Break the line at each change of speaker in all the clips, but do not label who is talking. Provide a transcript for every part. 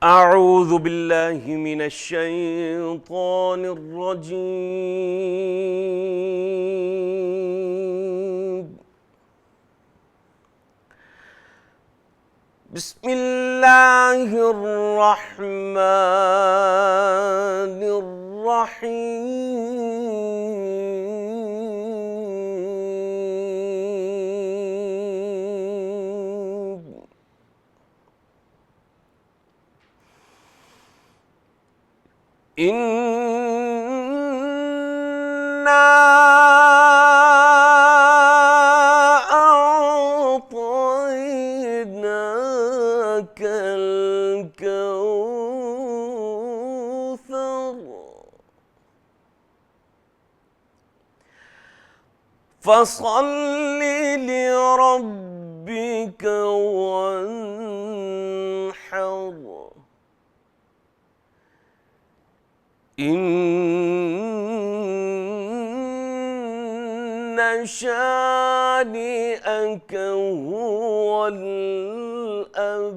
اعوذ باللہ من الشیطان الرجیم بسم اللہ الرحمن الرحیم اِنَّا أَعْطَيْنَاكَ الْكَوْثَرَ فَصَلِّ لِرَبِّكَ وَانْحَرْ إِنَّ شَانِئَكَ هُوَ الْأَبْتَرُ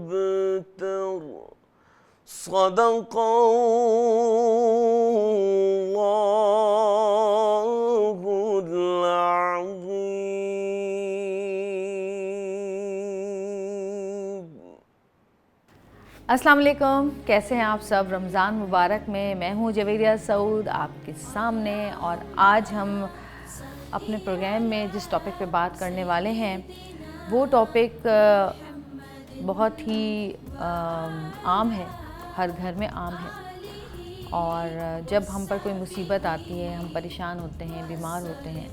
صدق اللہ العظیم۔
السلام علیکم، کیسے ہیں آپ سب؟ رمضان مبارک میں ہوں جویریہ سعود آپ کے سامنے، اور آج ہم اپنے پروگرام میں جس ٹاپک پہ بات کرنے والے ہیں وہ ٹاپک بہت ہی عام ہے، ہر گھر میں عام ہے، اور جب ہم پر کوئی مصیبت آتی ہے، ہم پریشان ہوتے ہیں، بیمار ہوتے ہیں،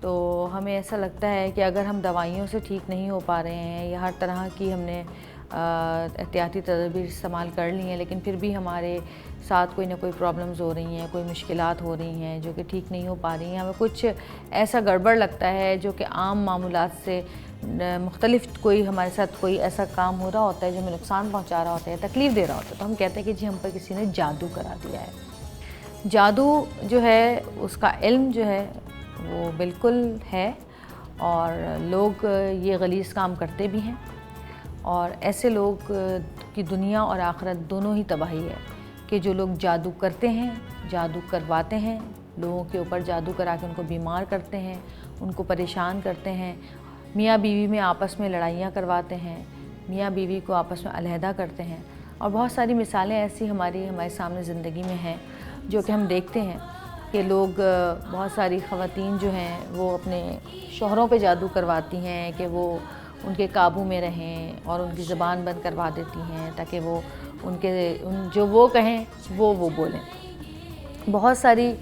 تو ہمیں ایسا لگتا ہے کہ اگر ہم دوائیوں سے ٹھیک نہیں ہو پا رہے ہیں یا ہر طرح کی ہم نے احتیاطی تدابیر استعمال کر لی ہیں، لیکن پھر بھی ہمارے ساتھ کوئی نہ کوئی پرابلمز ہو رہی ہیں، کوئی مشکلات ہو رہی ہیں جو کہ ٹھیک نہیں ہو پا رہی ہیں، ہمیں کچھ ایسا گڑبڑ لگتا ہے جو کہ عام معمولات سے مختلف، کوئی ہمارے ساتھ کوئی ایسا کام ہو رہا ہوتا ہے جو ہمیں نقصان پہنچا رہا ہوتا ہے، تکلیف دے رہا ہوتا ہے، تو ہم کہتے ہیں کہ جی ہم پر کسی نے جادو کرا دیا ہے۔ جادو جو ہے اس کا علم جو ہے وہ بالکل ہے، اور لوگ یہ غلیظ کام کرتے بھی ہیں، اور ایسے لوگ کی دنیا اور آخرت دونوں ہی تباہی ہے کہ جو لوگ جادو کرتے ہیں، جادو کرواتے ہیں، لوگوں کے اوپر جادو کرا کے ان کو بیمار کرتے ہیں، ان کو پریشان کرتے ہیں، میاں بیوی میں آپس میں لڑائیاں کرواتے ہیں، میاں بیوی کو آپس میں علیحدہ کرتے ہیں، اور بہت ساری مثالیں ایسی ہمارے سامنے زندگی میں ہیں جو کہ ہم دیکھتے ہیں کہ لوگ، بہت ساری خواتین جو ہیں وہ اپنے شوہروں پہ جادو کرواتی ہیں کہ وہ ان کے قابو میں رہیں، اور ان کی زبان بند کروا دیتی ہیں تاکہ وہ جو وہ کہیں وہ بولیں۔ بہت ساری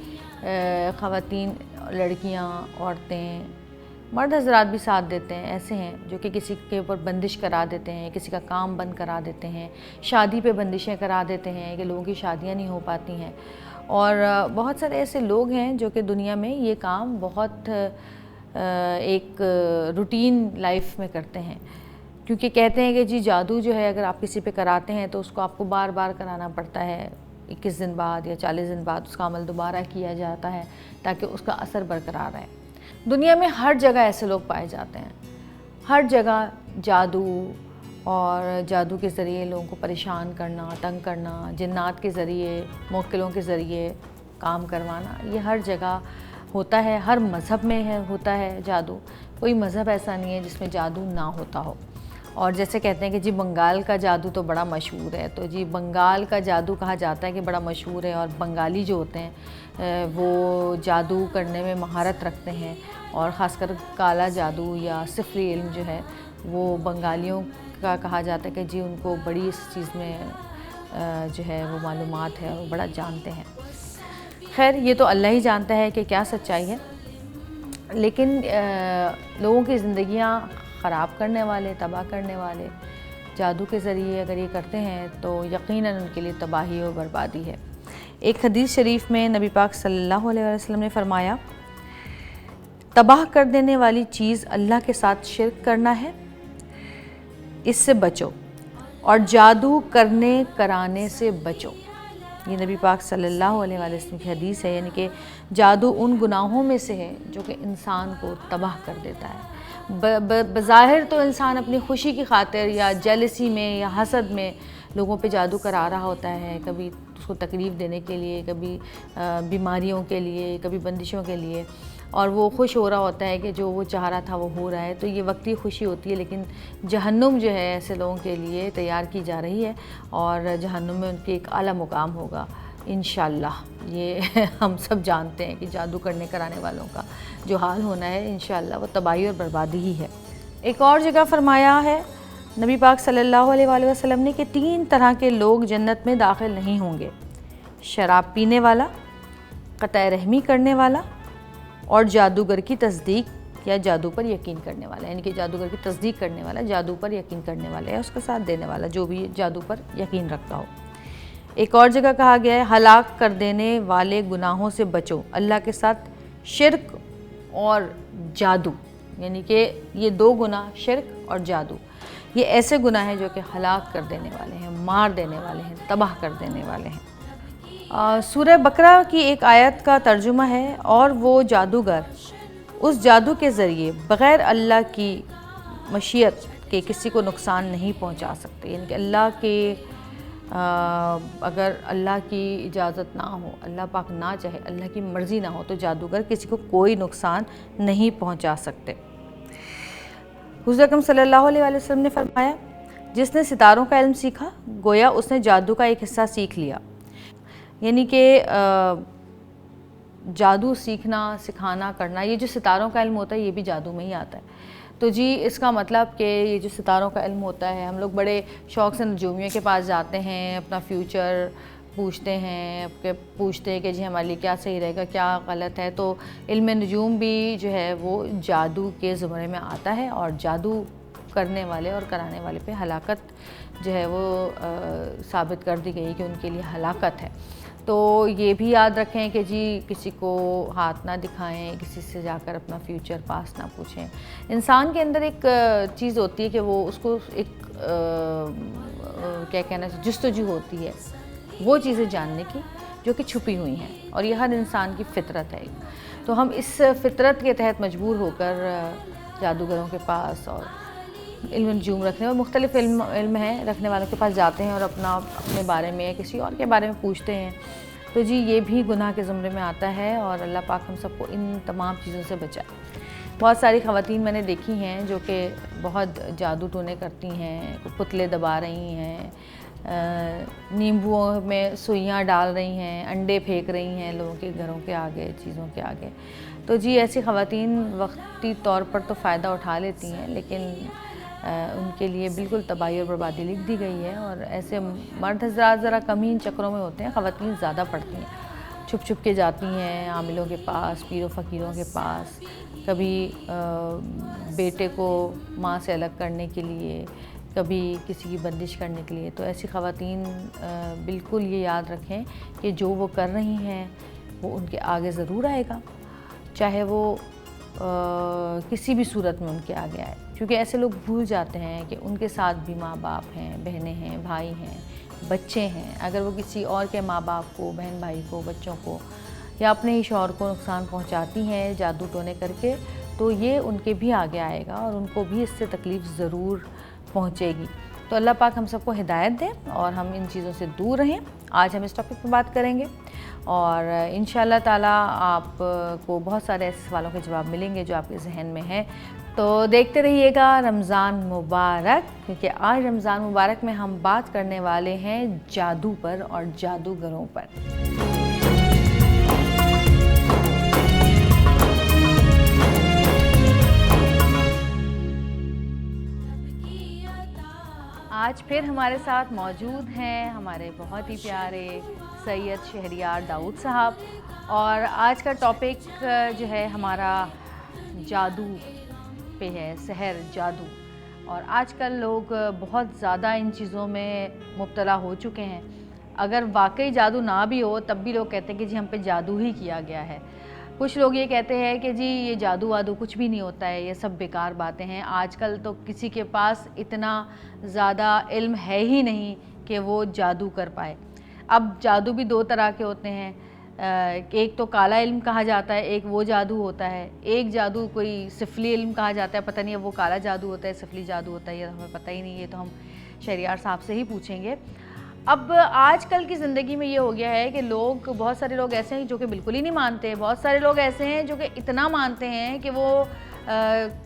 خواتین، لڑکیاں، عورتیں، مرد حضرات بھی ساتھ دیتے ہیں، ایسے ہیں جو کہ کسی کے اوپر بندش کرا دیتے ہیں، کسی کا کام بند کرا دیتے ہیں، شادی پہ بندشیں کرا دیتے ہیں کہ لوگوں کی شادیاں نہیں ہو پاتی ہیں، اور بہت سارے ایسے لوگ ہیں جو کہ دنیا میں یہ کام بہت ایک روٹین لائف میں کرتے ہیں، کیونکہ کہتے ہیں کہ جی جادو جو ہے اگر آپ کسی پہ کراتے ہیں تو اس کو آپ کو بار بار کرانا پڑتا ہے، 21 دن بعد یا 40 دن بعد اس کا عمل دوبارہ کیا جاتا ہے تاکہ اس کا اثر برقرار رہے۔ دنیا میں ہر جگہ ایسے لوگ پائے جاتے ہیں، ہر جگہ جادو اور جادو کے ذریعے لوگوں کو پریشان کرنا، تنگ کرنا، جنات کے ذریعے، موکلوں کے ذریعے کام کروانا، یہ ہر جگہ ہوتا ہے، ہر مذہب میں ہوتا ہے جادو، کوئی مذہب ایسا نہیں ہے جس میں جادو نہ ہوتا ہو۔ اور جیسے کہتے ہیں کہ جی بنگال کا جادو تو بڑا مشہور ہے، تو جی بنگال کا جادو کہا جاتا ہے کہ بڑا مشہور ہے، اور بنگالی جو ہوتے ہیں وہ جادو کرنے میں مہارت رکھتے ہیں، اور خاص کر کالا جادو یا سحری علم جو ہے وہ بنگالیوں کا کہا جاتا ہے کہ جی ان کو بڑی اس چیز میں جو ہے وہ معلومات ہے، وہ بڑا جانتے ہیں۔ خیر یہ تو اللہ ہی جانتا ہے کہ کیا سچائی ہے، لیکن لوگوں کی زندگیاں خراب کرنے والے، تباہ کرنے والے جادو کے ذریعے اگر یہ کرتے ہیں تو یقیناً ان کے لیے تباہی اور بربادی ہے۔ ایک حدیث شریف میں نبی پاک صلی اللہ علیہ وسلم نے فرمایا، تباہ کر دینے والی چیز اللہ کے ساتھ شرک کرنا ہے، اس سے بچو، اور جادو کرنے کرانے سے بچو۔ یہ نبی پاک صلی اللہ علیہ وسلم کی حدیث ہے، یعنی کہ جادو ان گناہوں میں سے ہے جو کہ انسان کو تباہ کر دیتا ہے۔ بظاہر تو انسان اپنی خوشی کی خاطر یا جیلسی میں یا حسد میں لوگوں پہ جادو کرا رہا ہوتا ہے، کبھی اس کو تکلیف دینے کے لیے، کبھی بیماریوں کے لیے، کبھی بندشوں کے لیے، اور وہ خوش ہو رہا ہوتا ہے کہ جو وہ چاہ رہا تھا وہ ہو رہا ہے. تو یہ وقتی خوشی ہوتی ہے، لیکن جہنم جو ہے ایسے لوگوں کے لیے تیار کی جا رہی ہے، اور جہنم میں ان کے ایک اعلیٰ مقام ہوگا انشاءاللہ. یہ ہم سب جانتے ہیں کہ جادو کرنے کرانے والوں کا جو حال ہونا ہے انشاءاللہ وہ تباہی اور بربادی ہی ہے. ایک اور جگہ فرمایا ہے نبی پاک صلی اللہ علیہ وآلہ وسلم نے کہ 3 طرح کے لوگ جنت میں داخل نہیں ہوں گے: شراب پینے والا، قطع رحمی کرنے والا، اور جادوگر کی تصدیق یا جادو پر یقین کرنے والا. یعنی کہ جادوگر کی تصدیق کرنے والا، جادو پر یقین کرنے والا یا اس کا ساتھ دینے والا، جو بھی جادو پر یقین رکھتا ہو. ایک اور جگہ کہا گیا ہے ہلاک کر دینے والے گناہوں سے بچو، اللہ کے ساتھ شرک اور جادو. یعنی کہ یہ 2 گناہ، شرک اور جادو، یہ ایسے گناہ ہیں جو کہ ہلاک کر دینے والے ہیں، مار دینے والے ہیں، تباہ کر دینے والے ہیں. سورہ بقرہ کی ایک آیت کا ترجمہ ہے: اور وہ جادوگر اس جادو کے ذریعے بغیر اللہ کی مشیت کے کسی کو نقصان نہیں پہنچا سکتے. یعنی کہ اللہ کے اگر اللہ کی اجازت نہ ہو، اللہ پاک نہ چاہے، اللہ کی مرضی نہ ہو، تو جادوگر کسی کو کوئی نقصان نہیں پہنچا سکتے. حضور اکرم صلی اللہ علیہ وآلہ وسلم نے فرمایا: جس نے ستاروں کا علم سیکھا گویا اس نے جادو کا ایک حصہ سیکھ لیا. یعنی کہ جادو سیکھنا، سکھانا، کرنا، یہ جو ستاروں کا علم ہوتا ہے یہ بھی جادو میں ہی آتا ہے. تو جی اس کا مطلب کہ یہ جو ستاروں کا علم ہوتا ہے، ہم لوگ بڑے شوق سے نجومیوں کے پاس جاتے ہیں، اپنا فیوچر پوچھتے ہیں کہ جی ہمارے لیے کیا صحیح رہے گا، کیا غلط ہے. تو علم نجوم بھی جو ہے وہ جادو کے زمرے میں آتا ہے، اور جادو کرنے والے اور کرانے والے پہ ہلاکت جو ہے وہ ثابت کر دی گئی کہ ان کے لیے ہلاکت ہے. تو یہ بھی یاد رکھیں کہ جی کسی کو ہاتھ نہ دکھائیں، کسی سے جا کر اپنا فیوچر پاس نہ پوچھیں. انسان کے اندر ایک چیز ہوتی ہے کہ وہ اس کو ایک کیا کہنا ہے، جستجو ہوتی ہے وہ چیزیں جاننے کی جو کہ چھپی ہوئی ہیں، اور یہ ہر انسان کی فطرت ہے. تو ہم اس فطرت کے تحت مجبور ہو کر جادوگروں کے پاس اور علم نجوم رکھنے اور مختلف علم ہیں رکھنے والوں کے پاس جاتے ہیں اور اپنے بارے میں کسی اور کے بارے میں پوچھتے ہیں. تو جی یہ بھی گناہ کے زمرے میں آتا ہے، اور اللہ پاک ہم سب کو ان تمام چیزوں سے بچائے. بہت ساری خواتین میں نے دیکھی ہیں جو کہ بہت جادو ٹونے کرتی ہیں، پتلے دبا رہی ہیں، نیمبوؤں میں سوئیاں ڈال رہی ہیں، انڈے پھینک رہی ہیں لوگوں کے گھروں کے آگے، چیزوں کے آگے. تو جی ایسی خواتین وقتی طور پر تو فائدہ اٹھا لیتی ہیں، لیکن ان کے لیے بالکل تباہی اور بربادی لکھ دی گئی ہے. اور ایسے مرد حضرات ذرا کم ہی ان چکروں میں ہوتے ہیں، خواتین زیادہ پڑتی ہیں، چھپ چھپ کے جاتی ہیں عاملوں کے پاس، پیر و فقیروں کے پاس، کبھی بیٹے کو ماں سے الگ کرنے کے لیے، کبھی کسی کی بندش کرنے کے لیے. تو ایسی خواتین بالکل یہ یاد رکھیں کہ جو وہ کر رہی ہیں وہ ان کے آگے ضرور آئے گا، چاہے وہ کسی بھی صورت میں ان کے آگے آئے. کیونکہ ایسے لوگ بھول جاتے ہیں کہ ان کے ساتھ بھی ماں باپ ہیں، بہنیں ہیں، بھائی ہیں، بچے ہیں. اگر وہ کسی اور کے ماں باپ کو، بہن بھائی کو، بچوں کو یا اپنے ہی شوہر کو نقصان پہنچاتی ہیں جادو ٹونے کر کے، تو یہ ان کے بھی آگے آئے گا اور ان کو بھی اس سے تکلیف ضرور پہنچے گی. تو اللہ پاک ہم سب کو ہدایت دے اور ہم ان چیزوں سے دور رہیں. آج ہم اس ٹاپک پہ بات کریں گے، اور انشاءاللہ تعالیٰ آپ کو بہت سارے ایسے سوالوں کے جواب ملیں گے جو آپ کے ذہن میں ہیں. تو دیکھتے رہیے گا رمضان مبارک، کیونکہ آج رمضان مبارک میں ہم بات کرنے والے ہیں جادو پر اور جادوگروں پر. آج پھر ہمارے ساتھ موجود ہیں ہمارے بہت ہی پیارے سید شہریار داؤد صاحب، اور آج کا ٹاپک جو ہے ہمارا جادو پہ ہے، سحر، جادو. اور آج کل لوگ بہت زیادہ ان چیزوں میں مبتلا ہو چکے ہیں. اگر واقعی جادو نہ بھی ہو تب بھی لوگ کہتے ہیں کہ جی ہم پہ جادو ہی کیا گیا ہے. کچھ لوگ یہ کہتے ہیں کہ جی یہ جادو وادو کچھ بھی نہیں ہوتا ہے، یہ سب بیکار باتیں ہیں. آج کل تو کسی کے پاس اتنا زیادہ علم ہے ہی نہیں کہ وہ جادو کر پائے. اب جادو بھی 2 طرح کے ہوتے ہیں، ایک تو کالا علم کہا جاتا ہے، ایک وہ جادو ہوتا ہے. ایک جادو کوئی سفلی علم کہا جاتا ہے، پتہ نہیں اب وہ کالا جادو ہوتا ہے، سفلی جادو ہوتا ہے، یہ ہمیں پتہ ہی نہیں. یہ تو ہم شہریار صاحب سے ہی پوچھیں گے. اب آج کل کی زندگی میں یہ ہو گیا ہے کہ بہت سارے لوگ ایسے ہیں جو کہ بالکل ہی نہیں مانتے، بہت سارے لوگ ایسے ہیں جو کہ اتنا مانتے ہیں کہ وہ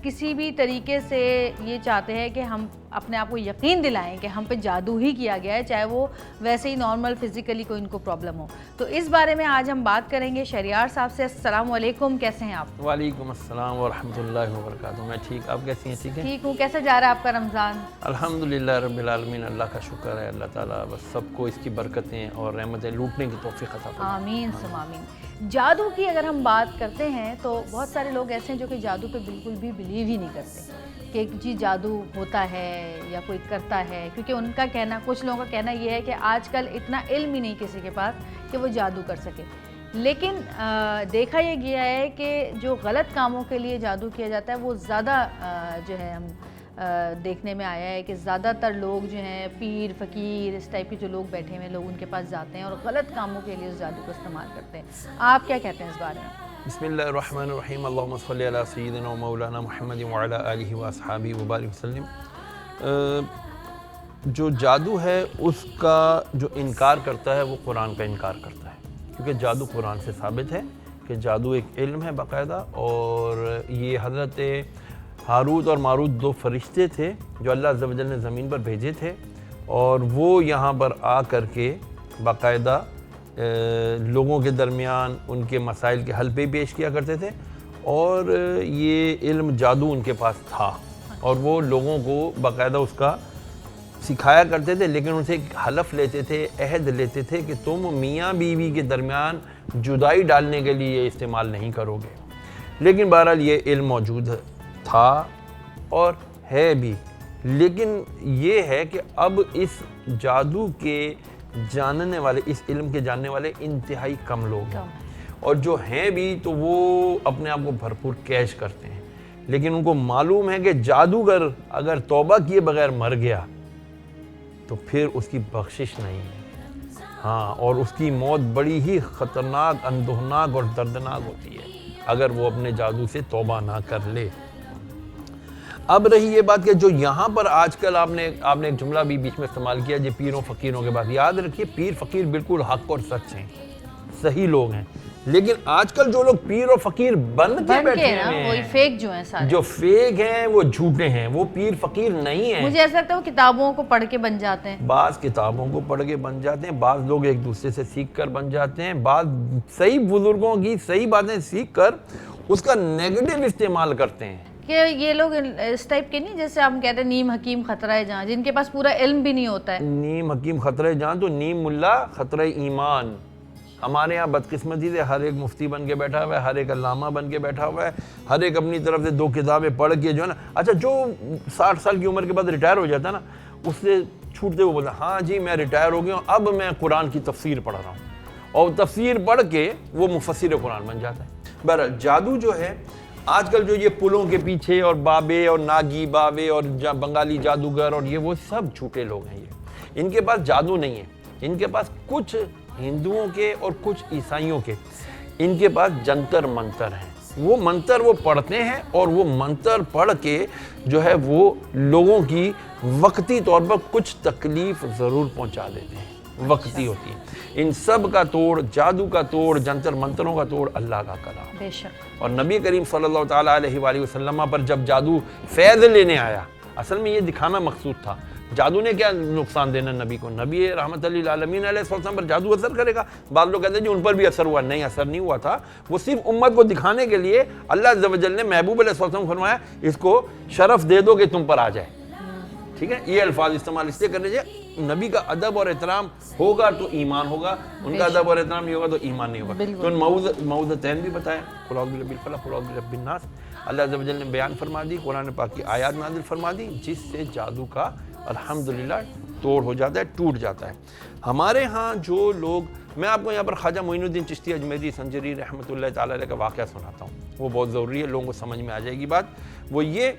کسی بھی طریقے سے یہ چاہتے ہیں کہ ہم اپنے آپ کو یقین دلائیں کہ ہم پہ جادو ہی کیا گیا ہے، چاہے وہ ویسے ہی نارمل فزیکلی کوئی ان کو پرابلم ہو۔ تو اس بارے میں آج ہم بات کریں گے شہریار صاحب سے۔ السلام علیکم، کیسے ہیں آپ؟
وعلیکم السلام ورحمۃ اللہ وبرکاتہ۔ میں ٹھیک، آپ کیسی ہیں؟ ٹھیک ہے،
ٹھیک ہوں۔ کیسا جا رہا ہے آپ کا رمضان؟
الحمدللہ رب العالمین، اللہ کا شکر ہے، اللہ تعالیٰ بس سب کو اس کی برکتیں اور رحمتیں لوٹنے کی توفیق عطا فرمائے۔
آمین ثم آمین۔ جادو کی اگر ہم بات کرتے ہیں تو بہت سارے لوگ ایسے ہیں جو کہ جادو پہ بالکل بھی بلیو ہی نہیں کرتے کہ جی جادو ہوتا ہے یا کوئی کرتا ہے، کیونکہ ان کا کہنا، کچھ لوگوں کا کہنا یہ ہے کہ آج کل اتنا علم ہی نہیں کسی کے پاس کہ وہ جادو کر سکے۔ لیکن دیکھا یہ گیا ہے کہ جو غلط کاموں کے لیے جادو کیا جاتا ہے وہ زیادہ جو ہے ہم دیکھنے میں آیا ہے کہ زیادہ تر لوگ جو ہیں پیر فقیر اس ٹائپ کے جو لوگ بیٹھے ہوئے لوگ ان کے پاس جاتے ہیں اور غلط کاموں کے لیے اس جادو کو استعمال کرتے ہیں۔ آپ کیا کہتے ہیں اس بارے میں؟
بسم اللہ الرحمن الرحیم، اللہم صلی علی سیدنا و مولانا محمد وعلی آلہ و اصحابہ وبارک وسلم۔ جو جادو ہے اس کا جو انکار کرتا ہے وہ قرآن کا انکار کرتا ہے، کیونکہ جادو قرآن سے ثابت ہے کہ جادو ایک علم ہے باقاعدہ، اور یہ حضرت ہاروت اور ماروت دو فرشتے تھے جو اللہ عز و جل نے زمین پر بھیجے تھے، اور وہ یہاں پر آ کر کے باقاعدہ لوگوں کے درمیان ان کے مسائل کے حل پہ پیش کیا کرتے تھے، اور یہ علم جادو ان کے پاس تھا، اور وہ لوگوں کو باقاعدہ اس کا سکھایا کرتے تھے، لیکن ان سے ایک حلف لیتے تھے، عہد لیتے تھے کہ تم میاں بیوی کے درمیان جدائی ڈالنے کے لیے یہ استعمال نہیں کرو گے۔ لیکن بہرحال یہ علم موجود تھا اور ہے بھی، لیکن یہ ہے کہ اب اس جادو کے جاننے والے، اس علم کے جاننے والے انتہائی کم لوگ ہیں، اور جو ہیں بھی تو وہ اپنے آپ کو بھرپور کیش کرتے ہیں، لیکن ان کو معلوم ہے کہ جادوگر اگر توبہ کیے بغیر مر گیا تو پھر اس کی بخشش نہیں ہے، ہاں، اور اس کی موت بڑی ہی خطرناک، اندوہناک اور دردناک ہوتی ہے اگر وہ اپنے جادو سے توبہ نہ کر لے۔ اب رہی یہ بات کہ جو یہاں پر آج کل آپ نے ایک جملہ بھی بیچ میں استعمال کیا، جی پیروں فقیروں کے بعد، یاد رکھیے پیر فقیر بالکل حق اور سچ ہیں، صحیح لوگ ہیں، لیکن آج کل جو لوگ پیر اور فقیر بن کے بیٹھے ہیں،
وہی فیک جو ہیں سارے،
جو فیک ہیں وہ جھوٹے ہیں، وہ پیر فقیر نہیں ہیں۔
مجھے ایسا لگتا ہے وہ کتابوں کو پڑھ کے بن جاتے ہیں،
بعض کتابوں کو پڑھ کے بن جاتے ہیں، بعض لوگ ایک دوسرے سے سیکھ کر بن جاتے ہیں، بعض صحیح بزرگوں کی صحیح باتیں سیکھ کر اس کا نیگیٹو استعمال کرتے ہیں۔
کہ یہ لوگ اس ٹائپ کے نہیں، جیسے ہم کہتے ہیں نیم حکیم خطرہ جہاں، جن کے پاس پورا علم بھی نہیں ہوتا ہے۔
نیم حکیم خطرہ جہاں تو نیم ملا خطرہ ایمان۔ ہمارے یہاں بدقسمتی سے ہر ایک مفتی بن کے بیٹھا ہوا ہے، ہر ایک علامہ بن کے بیٹھا ہوا ہے، ہر ایک اپنی طرف سے 2 کتابیں پڑھ کے جو ہے نا، اچھا جو 60 سال کی عمر کے بعد ریٹائر ہو جاتا ہے نا، اس سے چھوٹتے وہ بولتا ہے ہاں جی میں ریٹائر ہو گیا ہوں، اب میں قرآن کی تفسیر پڑھ رہا ہوں، اور تفسیر پڑھ کے وہ مفسر قرآن بن جاتا ہے۔ بہرحال جادو جو ہے آج کل جو یہ پلوں کے پیچھے اور بابے اور ناگی بابے اور بنگالی جادوگر اور یہ وہ سب جھوٹے لوگ ہیں، یہ ان کے پاس جادو نہیں ہے، ان کے پاس کچھ ہندوؤں کے اور کچھ عیسائیوں کے ان کے پاس جنتر منتر ہیں، وہ منتر وہ پڑھتے ہیں، اور وہ منتر پڑھ کے جو ہے وہ لوگوں کی وقتی طور پر کچھ تکلیف ضرور پہنچا دیتے ہیں، وقتی ہوتی ہے۔ ان سب کا توڑ، جادو کا توڑ، جنتر منتروں کا توڑ اللہ کا کلام،
بے شک۔
اور نبی کریم صلی اللہ تعالیٰ علیہ وآلہ وسلم پر جب جادو فیض لینے آیا، اصل میں یہ دکھانا مقصود تھا، جادو نے کیا نقصان دینا نبی کو، نبی رحمت للعالمین علیہ السلام پر جادو اثر کرے گا؟ بعض لوگ کہتے ہیں جی ان پر بھی اثر ہوا، نہیں اثر نہیں ہوا تھا، وہ صرف امت کو دکھانے کے لیے اللہ عز و جل نے محبوب علیہ السلام فرمایا اس کو شرف دے دو کہ تم پر آ جائے، ٹھیک ہے، یہ الفاظ استعمال اس لیے کرنے چاہیے، نبی کا ادب اور احترام ہوگا تو ایمان ہوگا، ان کا ادب اور احترام نہیں ہوگا تو ایمان نہیں ہوگا۔ تو ان معوذتین بھی بتایا، قل اعوذ برب الفلق قل اعوذ برب الناس، اللہ عز و جل نے بیان فرما دی، قرآن پاک کی آیات نازل فرما دی، جس سے جادو کا الحمدللہ توڑ ہو جاتا ہے، ٹوٹ جاتا ہے۔ ہمارے ہاں جو لوگ، میں آپ کو یہاں پر خواجہ معین الدین چشتی اجمیری سنجری رحمۃ اللہ تعالیٰ علیہ کا واقعہ سناتا ہوں، وہ بہت ضروری ہے، لوگوں کو سمجھ میں آ جائے گی بات۔ وہ یہ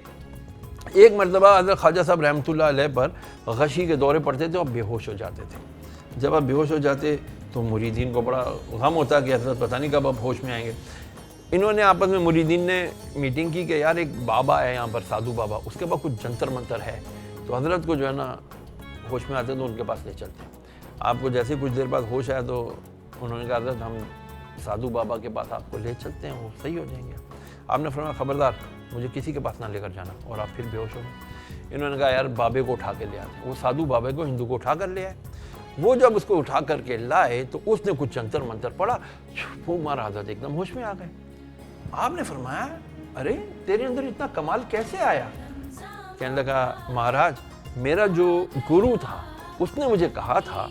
ایک مرتبہ حضرت خواجہ صاحب رحمۃ اللہ علیہ پر غشی کے دورے پڑتے تھے اور بے ہوش ہو جاتے تھے۔ جب آپ بے ہوش ہو جاتے تو مریدین کو بڑا غم ہوتا کہ حضرت پتہ نہیں کب اب ہوش میں آئیں گے۔ انہوں نے آپس میں مریدین نے میٹنگ کی کہ یار ایک بابا ہے یہاں پر، سادھو بابا، اس کے پاس کچھ جنتر منتر ہے، تو حضرت کو جو ہے نا ہوش میں آتے تو ان کے پاس لے چلتے ہیں۔ آپ کو جیسے کچھ دیر بعد ہوش آیا تو انہوں نے کہا حضرت ہم سادھو بابا کے پاس آپ کو لے چلتے ہیں، وہ صحیح ہو جائیں گے۔ آپ نے فرمایا خبردار مجھے کسی کے پاس نہ لے کر جانا، اور آپ پھر بے ہوش ہو گئے۔ انہوں نے کہا یار بابے کو اٹھا کے لے آتے، وہ سادھو بابے کو ہندو کو اٹھا کر لے آئے۔ وہ جب اس کو اٹھا کر کے لائے تو اس نے کچھ جنتر منتر پڑھا، پھونک مارا، حضرت ایک دم ہوش میں آ گئے۔ آپ نے فرمایا ارے تیرے اندر اتنا کمال کیسے آیا؟ کہنے لگا مہاراج میرا جو گرو تھا اس نے مجھے کہا تھا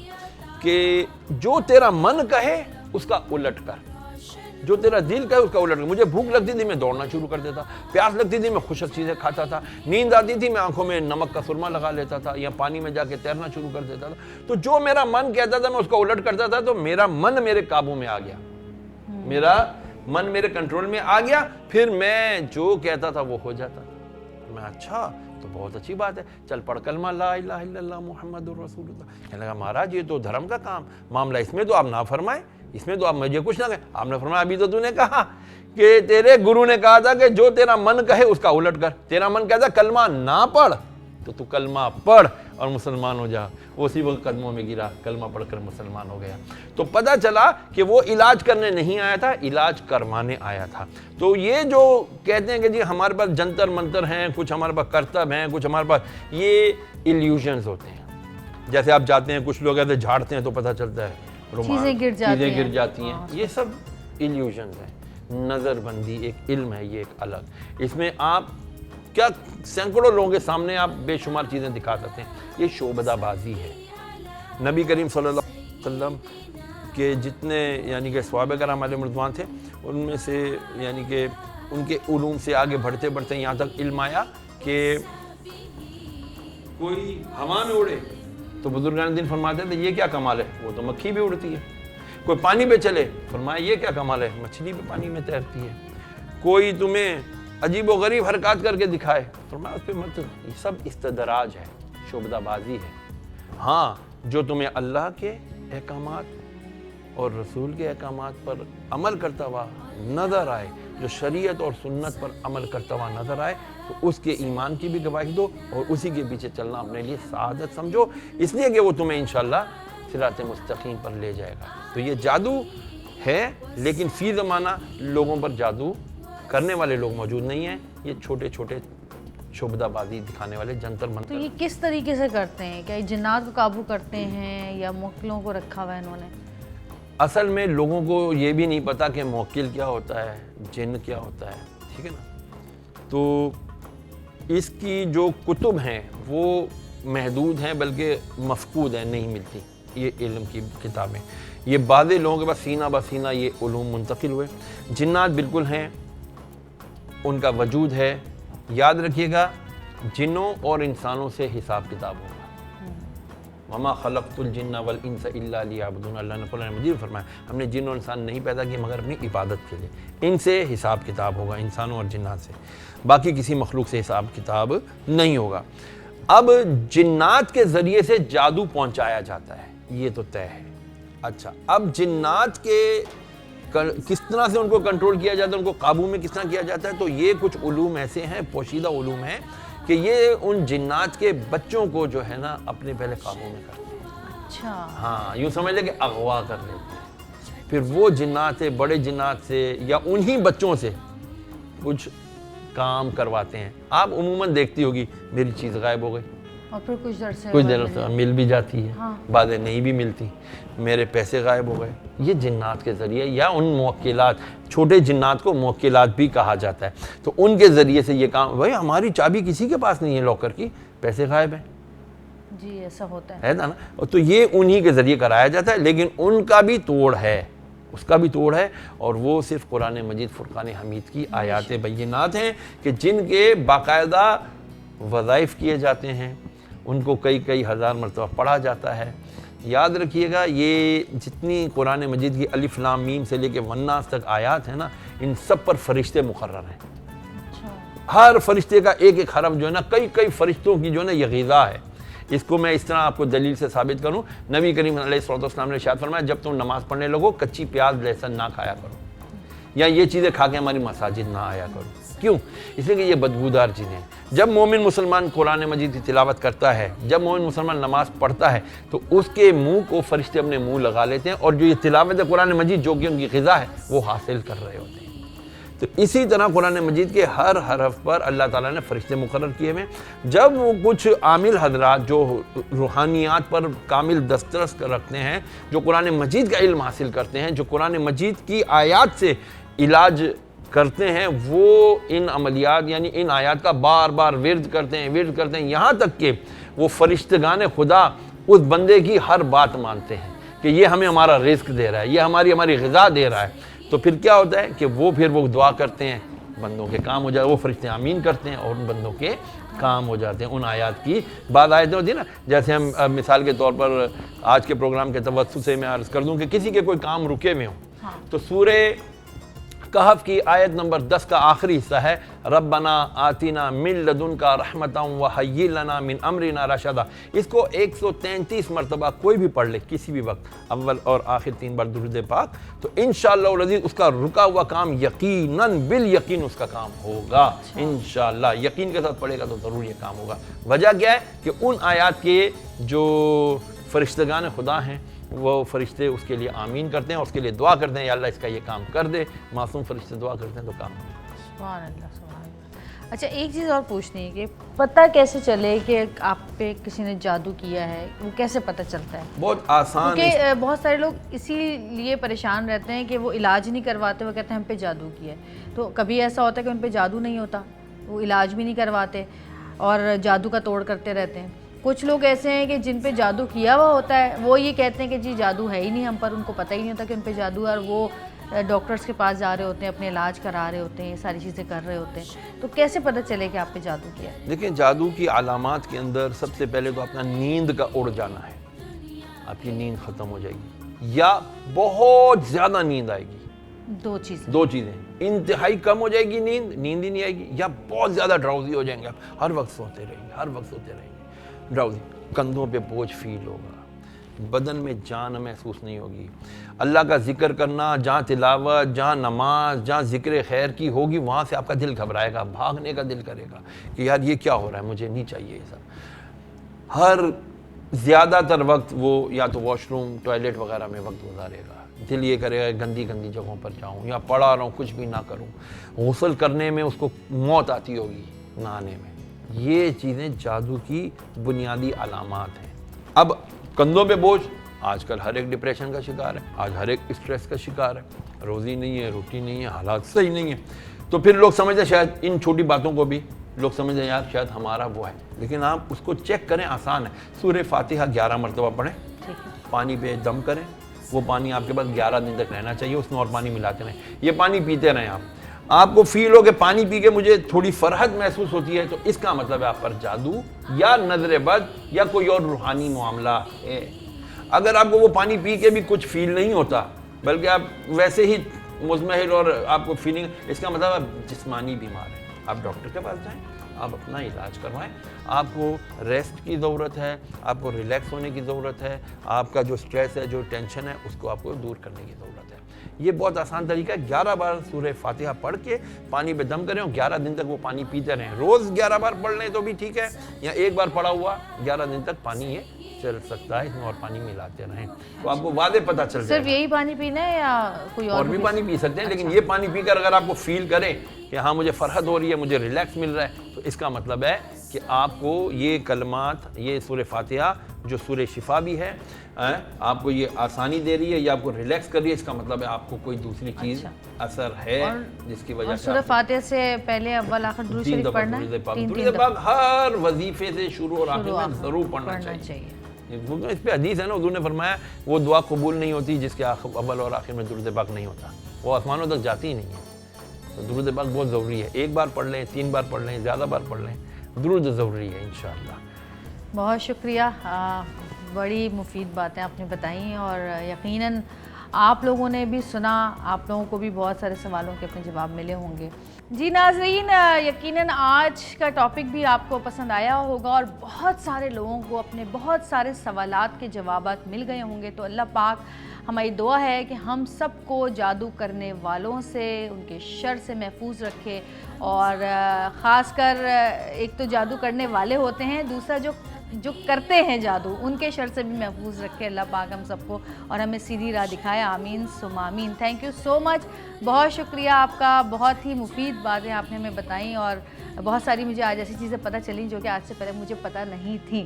کہ جو تیرا من کہے اس کا الٹ کر، جو تیرا دل کہے اس کا الٹ کر۔ مجھے بھوک لگتی تھی میں دوڑنا شروع کر دیتا، پیاس لگتی تھی میں خشک چیزیں کھاتا تھا، نیند آتی تھی میں آنکھوں میں نمک کا سرما لگا لیتا تھا یا پانی میں جا کے تیرنا شروع کر دیتا تھا۔ تو جو میرا من کہتا تھا میں اس کو الٹ کرتا تھا، تو میرا من میرے قابو میں آ گیا، میرا من میرے کنٹرول میں آ گیا، پھر میں جو کہتا تھا وہ ہو جاتا تھا۔ میں اچھا تو بہت اچھی بات ہے، چل پڑھ کلمہ لا الہ الا اللہ محمد الرسول اللہ۔ کہنے لگا مہاراج یہ تو دھرم کا کام معاملہ، اس میں تو آپ نہ فرمائیں، اس میں تو آپ مجھے کچھ نہ کہیں۔ آپ نے فرمایا ابھی تو نے کہا کہ تیرے گرو نے کہا تھا کہ جو تیرا من کہے اس کا الٹ کر، تیرا من کہتا کلمہ نہ پڑھ تو کلمہ پڑھ اور مسلمان ہو جا۔ وہ اسی وقت قدموں میں گرا، کلمہ پڑھ کر مسلمان ہو گیا۔ تو پتہ چلا کہ وہ علاج کرنے نہیں آیا تھا، علاج کروانے آیا تھا۔ تو یہ جو کہتے ہیں کہ جی ہمارے پاس جنتر منتر ہیں، کچھ ہمارے پاس کرتب ہیں، کچھ ہمارے پاس، یہ ایلیوژنز ہوتے ہیں۔ جیسے آپ جاتے ہیں کچھ لوگ ایسے جھاڑتے ہیں تو پتہ چلتا ہے
چیزیں گر جاتی ہیں،
یہ سب ایلیوژنز ہیں۔ نظر بندی ایک علم ہے، یہ ایک الگ، اس میں آپ کیا سینکڑوں لوگوں کے سامنے آپ بے شمار چیزیں دکھا سکتے ہیں، یہ شعبدہ بازی ہے۔ نبی کریم صلی اللہ علیہ وسلم کے جتنے یعنی کہ صحابہ کرام علیہ رضوان تھے، ان میں سے یعنی کہ ان کے علوم سے آگے بڑھتے بڑھتے یہاں تک علم آیا کہ کوئی ہوا میں اڑے تو بزرگان دین فرماتے تھے یہ کیا کمال ہے، وہ تو مکھی بھی اڑتی ہے۔ کوئی پانی پہ چلے، فرمایا یہ کیا کمال ہے، مچھلی بھی پانی میں تیرتی ہے۔ کوئی تمہیں عجیب و غریب حرکات کر کے دکھائے، فرمایا اس پہ مت، یہ سب استدراج ہے، شعبدہ بازی ہے۔ ہاں جو تمہیں اللہ کے احکامات اور رسول کے احکامات پر عمل کرتا ہوا نظر آئے، جو شریعت اور سنت پر عمل کرتا ہوا نظر آئے، تو اس کے ایمان کی بھی گواہی دو اور اسی کے پیچھے چلنا اپنے لیے سعادت سمجھو، اس لیے کہ وہ تمہیں انشاءاللہ صراط مستقیم پر لے جائے گا۔ تو یہ جادو ہے، لیکن فی زمانہ لوگوں پر جادو کرنے والے لوگ موجود نہیں ہیں، یہ چھوٹے چھوٹے شعبدہ بازی دکھانے والے جنتر منتر۔
تو یہ کس طریقے سے کرتے ہیں؟ کیا یہ جنات کو قابو کرتے ہیں یا موکلوں کو رکھا ہوا ہے انہوں نے؟
اصل میں لوگوں کو یہ بھی نہیں پتا کہ موکل کیا ہوتا ہے، جن کیا ہوتا ہے، ٹھیک ہے نا۔ تو اس کی جو کتب ہیں وہ محدود ہیں، بلکہ مفقود ہیں، نہیں ملتی یہ علم کی کتابیں۔ یہ بعض لوگوں کے پاس سینہ بہ سینہ یہ علوم منتقل ہوئے۔ جنات بالکل ہیں، ان کا وجود ہے۔ یاد رکھیے گا جنوں اور انسانوں سے حساب کتاب ہوگا۔ وما خلقت الجن والانس الا لیعبدون، اللہ نے قرآن مجید میں فرمایا ہم نے جن اور انسان نہیں پیدا کیے مگر اپنی عبادت کے لیے۔ ان سے حساب کتاب ہوگا، انسانوں اور جنات سے، باقی کسی مخلوق سے حساب کتاب نہیں ہوگا۔ اب جنات کے ذریعے سے جادو پہنچایا جاتا ہے، یہ تو طے ہے۔ اچھا اب جنات کے کس طرح سے ان کو کنٹرول کیا جاتا ہے، ان کو قابو میں کس طرح کیا جاتا ہے، تو یہ کچھ علوم ایسے ہیں، پوشیدہ علوم ہیں کہ یہ ان جنات کے بچوں کو جو ہے نا اپنے پہلے قابو میں کرتے ہیں۔
اچھا
ہاں یوں سمجھ لیں کہ اغوا کر لیتے ہیں، پھر وہ جنات سے، بڑے جنات سے یا انہی بچوں سے کچھ کام کرواتے ہیں۔ آپ عموماً دیکھتی ہوگی میری چیز غائب ہو گئی
اور پھر کچھ
دیر سے مل بھی جاتی ہے، بعضیں نہیں بھی ملتی، میرے پیسے غائب ہو گئے۔ یہ جنات کے ذریعے، یا ان موکلات، چھوٹے جنات کو موکلات بھی کہا جاتا ہے، تو ان کے ذریعے سے یہ کام، بھائی ہماری چابی کسی کے پاس نہیں ہے لاکر کی، پیسے غائب ہیں،
جی ایسا ہوتا ہے
نا۔ تو یہ انہی کے ذریعے کرایا جاتا ہے، لیکن ان کا بھی توڑ ہے، اس کا بھی توڑ ہے، اور وہ صرف قرآن مجید فرقان حمید کی آیات بینات ہیں کہ جن کے باقاعدہ وظائف کیے جاتے ہیں، ان کو کئی ہزار مرتبہ پڑھا جاتا ہے۔ یاد رکھیے گا یہ جتنی قرآن مجید کی الف لام میم سے لے کے والناس تک آیات ہیں نا، ان سب پر فرشتے مقرر ہیں۔ ہر فرشتے کا ایک ایک حرف جو ہے نا، کئی فرشتوں کی جو ہے نا یہ غذا ہے۔ اس کو میں اس طرح آپ کو دلیل سے ثابت کروں، نبی کریم علیہ الصلوۃ والسلام نے ارشاد فرمایا جب تم نماز پڑھنے لگو کچی پیاز لہسن نہ کھایا کرو، یا یہ چیزیں کھا کے ہماری مساجد نہ آیا کرو. کیوں؟ اس لیے کہ یہ بدبودار چیزیں ہیں. جب مومن مسلمان قرآن مجید کی تلاوت کرتا ہے، جب مومن مسلمان نماز پڑھتا ہے، تو اس کے منہ کو فرشتے اپنے منہ لگا لیتے ہیں، اور جو یہ تلاوت قرآن مجید جو کہ ان کی غذا ہے وہ حاصل کر رہے ہوتے ہیں. تو اسی طرح قرآن مجید کے ہر حرف پر اللہ تعالیٰ نے فرشتے مقرر کیے ہوئے ہیں. جب وہ کچھ عامل حضرات جو روحانیات پر کامل دسترس رکھتے ہیں، جو قرآن مجید کا علم حاصل کرتے ہیں، جو قرآن مجید کی آیات سے علاج کرتے ہیں، وہ ان عملیات یعنی ان آیات کا بار بار ورد کرتے ہیں یہاں تک کہ وہ فرشتگان خدا اس بندے کی ہر بات مانتے ہیں کہ یہ ہمیں ہمارا رزق دے رہا ہے، یہ ہماری غذا دے رہا ہے. تو پھر کیا ہوتا ہے کہ پھر وہ دعا کرتے ہیں، بندوں کے کام ہو جاتے ہیں، وہ فرشتے آمین کرتے ہیں اور ان بندوں کے کام ہو جاتے ہیں. ان آیات کی بعض آیتیں ہوتی ہیں نا، جیسے ہم مثال کے طور پر آج کے پروگرام کے توسط سے میں عرض کر دوں کہ کسی کے کوئی کام رکے ہوئے ہوں، تو سورہ کہف کی آیت نمبر 10 کا آخری حصہ ہے ربنا آتنا من لدنکا رحمتا وہیئ لنا من امرنا رشدا. اس کو 133 مرتبہ کوئی بھی پڑھ لے کسی بھی وقت، اول اور آخر 3 بار درود پاک، تو انشاءاللہ العزیز اس کا رکا ہوا کام یقیناً بالیقین اس کا کام ہوگا. انشاءاللہ یقین کے ساتھ پڑھے گا تو ضرور یہ کام ہوگا. وجہ کیا ہے کہ ان آیات کے جو فرشتگان خدا ہیں وہ فرشتے اس کے لیے آمین کرتے ہیں اور اس کے لیے دعا کرتے ہیں، یا اللہ اس کا یہ کام کر دے. معصوم فرشتے دعا کرتے ہیں تو کام ہوگا.
سبحان اللہ سبحان اللہ. اچھا ایک چیز اور پوچھنی ہے کہ پتہ کیسے چلے کہ آپ پہ کسی نے جادو کیا ہے، وہ کیسے پتہ چلتا ہے؟
بہت آسان.
کیونکہ بہت سارے لوگ اسی لیے پریشان رہتے ہیں کہ وہ علاج نہیں کرواتے، وہ کہتے ہیں ہم پہ جادو کیا ہے. تو کبھی ایسا ہوتا ہے کہ ان پہ جادو نہیں ہوتا، وہ علاج بھی نہیں کرواتے اور جادو کا توڑ کرتے رہتے ہیں. کچھ لوگ ایسے ہیں کہ جن پہ جادو کیا ہوا ہوتا ہے وہ یہ کہتے ہیں کہ جی جادو ہے ہی نہیں ہم پر، ان کو پتہ ہی نہیں ہوتا کہ ان پہ جادو ہے، اور وہ ڈاکٹرز کے پاس جا رہے ہوتے ہیں، اپنے علاج کرا رہے ہوتے ہیں، یہ ساری چیزیں کر رہے ہوتے ہیں. تو کیسے پتہ چلے کہ آپ پہ جادو کیا ہے؟
دیکھیں جادو کی علامات کے اندر سب سے پہلے تو اپنا نیند کا اڑ جانا ہے. آپ کی نیند ختم ہو جائے گی یا بہت زیادہ نیند آئے گی.
دو چیزیں
انتہائی کم ہو جائے گی نیند ہی نہیں آئے گی، یا بہت زیادہ ڈراؤزی ہو جائیں گے، آپ ہر وقت سوتے رہیں گے. ڈراؤزی، کندھوں پہ بوجھ فیل ہوگا، بدن میں جان محسوس نہیں ہوگی. اللہ کا ذکر کرنا، جہاں تلاوت، جہاں نماز، جہاں ذکر خیر کی ہوگی، وہاں سے آپ کا دل گھبرائے گا، بھاگنے کا دل کرے گا کہ یار یہ کیا ہو رہا ہے، مجھے نہیں چاہیے یہ سب. ہر زیادہ تر وقت وہ یا تو واش روم، ٹوائلٹ وغیرہ میں وقت گزارے گا. دل یہ کرے گا گندی جگہوں پر جاؤں یا پڑا رہوں، کچھ بھی نہ کروں. غسل کرنے میں اس کو موت آتی ہوگی، نہانے میں. یہ چیزیں جادو کی بنیادی علامات ہیں. اب کندھوں پہ بوجھ، آج کل ہر ایک ڈپریشن کا شکار ہے، آج ہر ایک اسٹریس کا شکار ہے. روزی نہیں ہے، روٹی نہیں ہے، حالات صحیح نہیں ہیں. تو پھر لوگ سمجھتے ہیں شاید ان چھوٹی باتوں کو بھی لوگ سمجھتے ہیں یار شاید ہمارا وہ ہے. لیکن آپ اس کو چیک کریں، آسان ہے. سورہ فاتحہ 11 مرتبہ پڑھیں، پانی پہ دم کریں. وہ پانی آپ کے پاس 11 دن تک رہنا چاہیے، اس میں اور پانی ملاتے رہیں. یہ پانی پیتے رہیں. آپ کو فیل ہو کہ پانی پی کے مجھے تھوڑی فرحت محسوس ہوتی ہے، تو اس کا مطلب ہے آپ پر جادو یا نظر بد یا کوئی اور روحانی معاملہ ہے. اگر آپ کو وہ پانی پی کے بھی کچھ فیل نہیں ہوتا، بلکہ آپ ویسے ہی مزمحل اور آپ کو فیلنگ، اس کا مطلب آپ جسمانی بیمار ہیں. آپ ڈاکٹر کے پاس جائیں، آپ اپنا علاج کروائیں. آپ کو ریسٹ کی ضرورت ہے، آپ کو ریلیکس ہونے کی ضرورت ہے. آپ کا جو سٹریس ہے، جو ٹینشن ہے، اس کو آپ کو دور کرنے کی ضرورت ہے. یہ بہت آسان طریقہ ہے. 11 بار سورہ فاتحہ پڑھ کے پانی پہ دم کریں اور 11 دن تک وہ پانی پیتے رہیں. روز 11 بار پڑھ لیں تو بھی ٹھیک ہے، یا ایک بار پڑھا ہوا 11 دن تک پانی یہ چل سکتا ہے. اس میں اور پانی ملاتے رہیں تو آپ کو واضح پتہ چل جائے.
صرف یہی پانی پینا ہے یا کوئی
اور بھی پانی پی سکتے ہیں، لیکن یہ پانی پی کر اگر آپ کو فیل کریں کہ ہاں مجھے فرحت ہو رہی ہے، مجھے ریلیکس مل رہا ہے، تو اس کا مطلب ہے کہ آپ کو یہ کلمات، یہ سورہ فاتحہ جو سورہ شفا بھی ہے، آپ کو یہ آسانی دے رہی ہے یا آپ کو ریلیکس کر رہی ہے. اس کا مطلب ہے آپ کو کوئی دوسری چیز اثر ہے جس کی وجہ سے.
سورہ فاتحہ سے پہلے اول آخر درود شریف پڑھنا ہے.
درود پاک ہر وظیفے سے شروع اور آخر میں ضرور پڑھنا چاہیے. اس پہ حدیث ہے نا، حضور نے فرمایا وہ دعا قبول نہیں ہوتی جس کے اول اور آخر میں درود پاک نہیں ہوتا، وہ آسمانوں تک جاتی ہی نہیں ہے. تو درود پاک بہت ضروری ہے. ایک بار پڑھ لیں، 3 بار پڑھ لیں، زیادہ بار پڑھ لیں، درود ضروری ہے انشاءاللہ.
بہت شکریہ، بڑی مفید باتیں آپ نے بتائیں اور یقیناً آپ لوگوں نے بھی سنا، آپ لوگوں کو بھی بہت سارے سوالوں کے اپنے جواب ملے ہوں گے. جی ناظرین، یقیناً آج کا ٹاپک بھی آپ کو پسند آیا ہوگا اور بہت سارے لوگوں کو اپنے بہت سارے سوالات کے جوابات مل گئے ہوں گے. تو اللہ پاک ہماری دعا ہے کہ ہم سب کو جادو کرنے والوں سے، ان کے شر سے محفوظ رکھے. اور خاص کر ایک تو جادو کرنے والے ہوتے ہیں، دوسرا جو کرتے ہیں جادو، ان کے شر سے بھی محفوظ رکھے اللہ پاک ہم سب کو، اور ہمیں سیدھی راہ دکھائے. آمین ثم آمین. تھینک یو سو مچ، بہت شکریہ آپ کا. بہت ہی مفید باتیں آپ نے ہمیں بتائیں اور بہت ساری مجھے آج ایسی چیزیں پتہ چلیں جو کہ آج سے پہلے مجھے پتہ نہیں تھیں.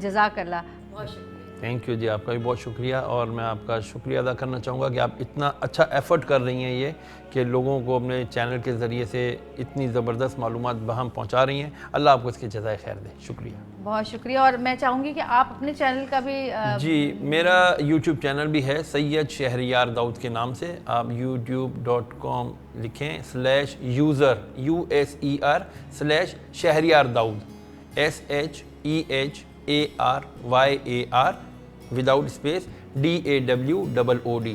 جزاک اللہ، بہت شکریہ.
تھینک یو جی، آپ کا بھی بہت شکریہ. اور میں آپ کا شکریہ ادا کرنا چاہوں گا کہ آپ اتنا اچھا ایفرٹ کر رہی ہیں یہ کہ لوگوں کو اپنے چینل کے ذریعے سے اتنی زبردست معلومات بہم پہنچا رہی ہیں. اللہ آپ کو اس کی جزائے خیر دے. شکریہ،
بہت شکریہ. اور میں چاہوں گی کہ آپ اپنے چینل کا بھی
جی میرا یوٹیوب چینل بھی ہے سید شہریار داؤد کے نام سے. آپ youtube.com لکھیں /user USER/شہریار داؤد SHEHARYAR وداؤٹ اسپیس DAWOOD.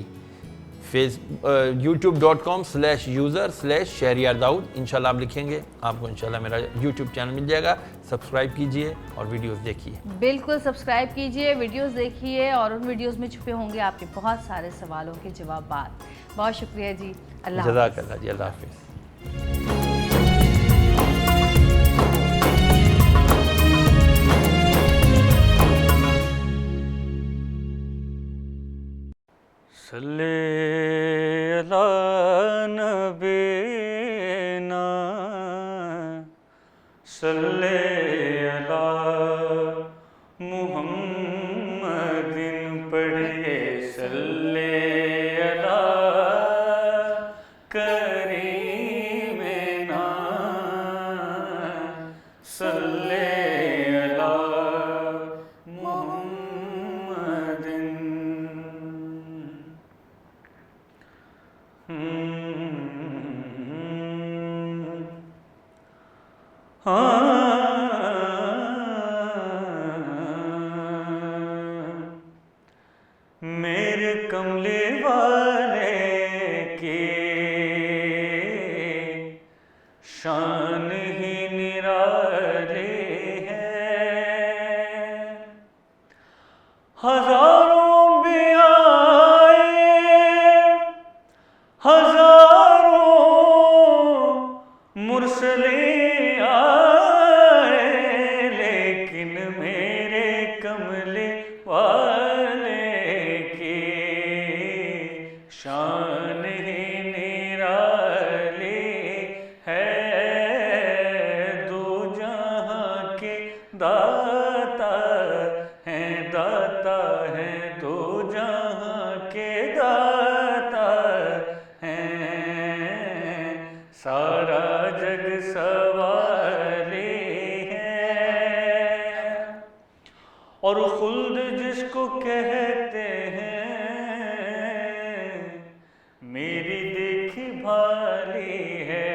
youtube.com/user/شہریار داؤد. انشاءاللہ آپ لکھیں گے آپ کو انشاءاللہ میرا یوٹیوب چینل مل جائے گا. سبسکرائب کیجئے اور ویڈیوز دیکھیے.
بالکل سبسکرائب کیجئے، ویڈیوز دیکھیے، اور ان ویڈیوز میں چھپے ہوں گے آپ کے بہت سارے سوالوں کے جوابات. بہت شکریہ جی. اللہ حافظ.
جزاک اللہ جی. اللہ حافظ.
صلی علی نبینا صلی علی محمد پڑھے صلی علی کریمنا صلی علی محمد. میرے کملی والے کی شان ہی نرالی ہے. ہزاروں بھی آئے، ہزاروں مرسلیں آئے، لیکن میرے کملی والے کی شان ہی نرالی ہے. دو جہاں کے داتا ہیں، داتا ہیں، دو جہاں کے داتا ہیں. سارا جگ سوالی ہے، اور خلد جس کو کہتے ہیں میری دیکھی بھالی ہے.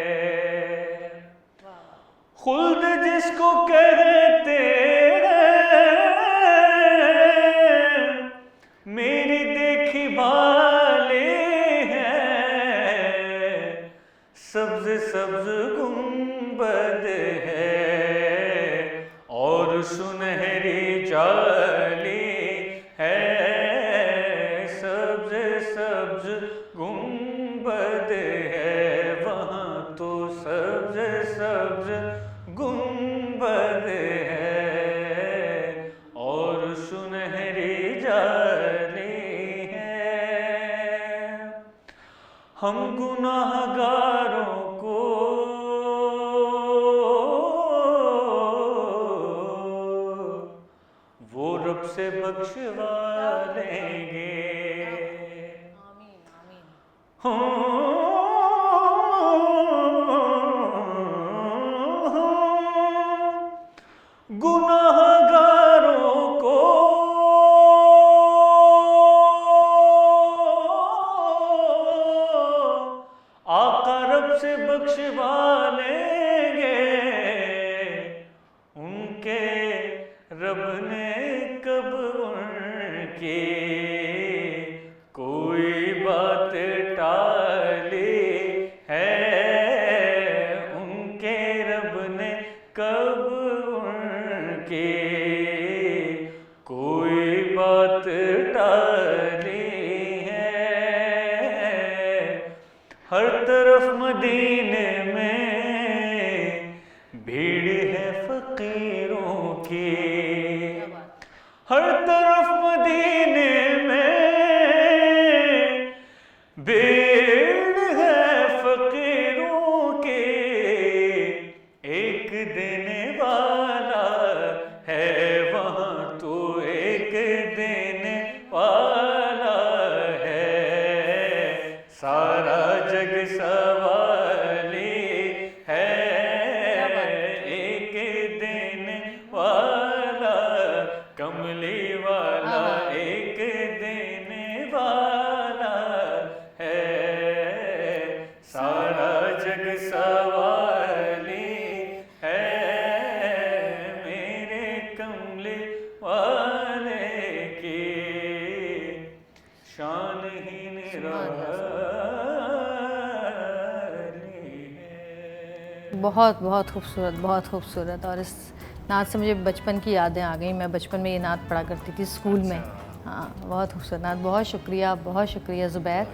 خلد جس کو کہتے ہیں میری دیکھی بھالی ہے. سبز سبز گنبد ہے اور سنہری جالی ہے. سبز سبز گنبد ہے، وہاں تو سبز سبز گنبد ہے اور سنہری جالی ہے. ہم گناہ گاروں کو وہ رب سے بخشوا لیں گے.
آمین آمین.
گناہ گاروں کو آقا رب سے بخشوا لیں گے. ان کے رب نے کب ان کی کوئی بات ٹالی ہے. مدینے میں بھیڑ ہے فقیروں کی، ہر طرف مدینے میں بھیڑ ہے فقیروں کی، ایک دینے والا ہے وہاں تو ایک دینے والا ہے، سارا جگ سوالی ہے، ایک دینے والا کملی والا ایک دینے والا ہے، سارا جگ سوالی ہے، میرے کملی والے کی شان ہی نرالی ہے۔
بہت بہت خوبصورت، بہت خوبصورت. اور اس نعت سے مجھے بچپن کی یادیں آ گئیں. میں بچپن میں یہ نعت پڑھا کرتی تھی اسکول میں. ہاں بہت خوبصورت نعت. بہت شکریہ زبیر،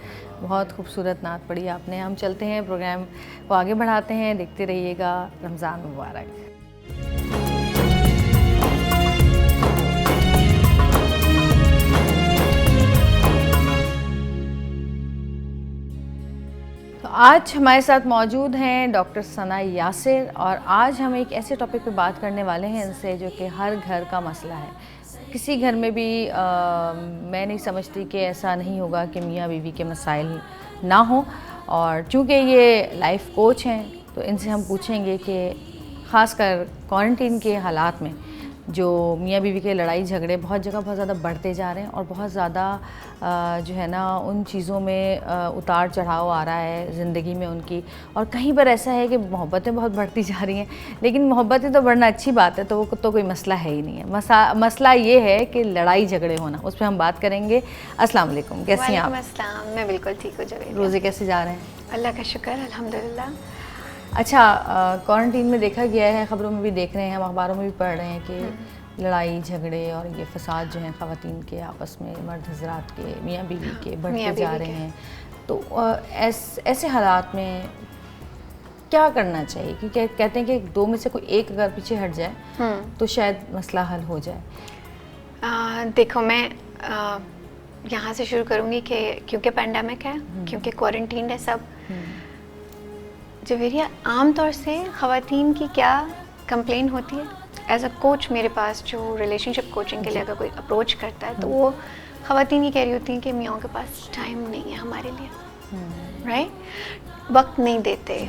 بہت خوبصورت نعت پڑھی آپ نے. ہم چلتے ہیں پروگرام کو آگے بڑھاتے ہیں. دیکھتے رہیے گا. رمضان مبارک. تو آج ہمارے ساتھ موجود ہیں ڈاکٹر ثنا یاسر، اور آج ہم ایک ایسے ٹاپک پہ بات کرنے والے ہیں ان سے جو کہ ہر گھر کا مسئلہ ہے. کسی گھر میں بھی میں نہیں سمجھتی کہ ایسا نہیں ہوگا کہ میاں بیوی کے مسائل نہ ہوں. اور چونکہ یہ لائف کوچ ہیں تو ان سے ہم پوچھیں گے کہ خاص کر کوارنٹین کے حالات میں جو میاں بیوی کے لڑائی جھگڑے بہت جگہ بہت زیادہ بڑھتے جا رہے ہیں، اور بہت زیادہ جو ہے نا ان چیزوں میں اتار چڑھاؤ آ رہا ہے زندگی میں ان کی. اور کہیں پر ایسا ہے کہ محبتیں بہت بڑھتی جا رہی ہیں، لیکن محبتیں تو بڑھنا اچھی بات ہے، تو وہ تو کوئی مسئلہ ہے ہی نہیں ہے. مسئلہ یہ ہے کہ لڑائی جھگڑے ہونا، اس پہ ہم بات کریں گے. السلام علیکم، کیسی ہیں آپ؟
وعلیکم السلام. میں بالکل ٹھیک ہوں جوید.
روزے کیسے جا رہے ہیں؟
اللہ کا شکر الحمدللہ.
اچھا، کوارنٹین میں دیکھا گیا ہے، خبروں میں بھی دیکھ رہے ہیں، ہم اخباروں میں بھی پڑھ رہے ہیں کہ لڑائی جھگڑے اور یہ فساد جو ہیں خواتین کے آپس میں، مرد حضرات کے، میاں بیوی کے بڑھتے جا رہے ہیں. تو ایسے حالات میں کیا کرنا چاہیے؟ کیونکہ کہتے ہیں کہ دو میں سے کوئی ایک اگر پیچھے ہٹ جائے تو شاید مسئلہ حل ہو جائے.
دیکھو میں یہاں سے شروع کروں گی کہ کیونکہ پینڈیمک ہے، کیونکہ کوارنٹین ہے سب. جویریہ، عام طور سے خواتین کی کیا کمپلین ہوتی ہے؟ ایز اے کوچ میرے پاس جو ریلیشن شپ کوچنگ کے لیے اگر کوئی اپروچ کرتا ہے تو وہ خواتین یہ کہہ رہی ہوتی ہیں کہ میاں کے پاس ٹائم نہیں ہے ہمارے لیے، رائٹ؟ وقت نہیں دیتے،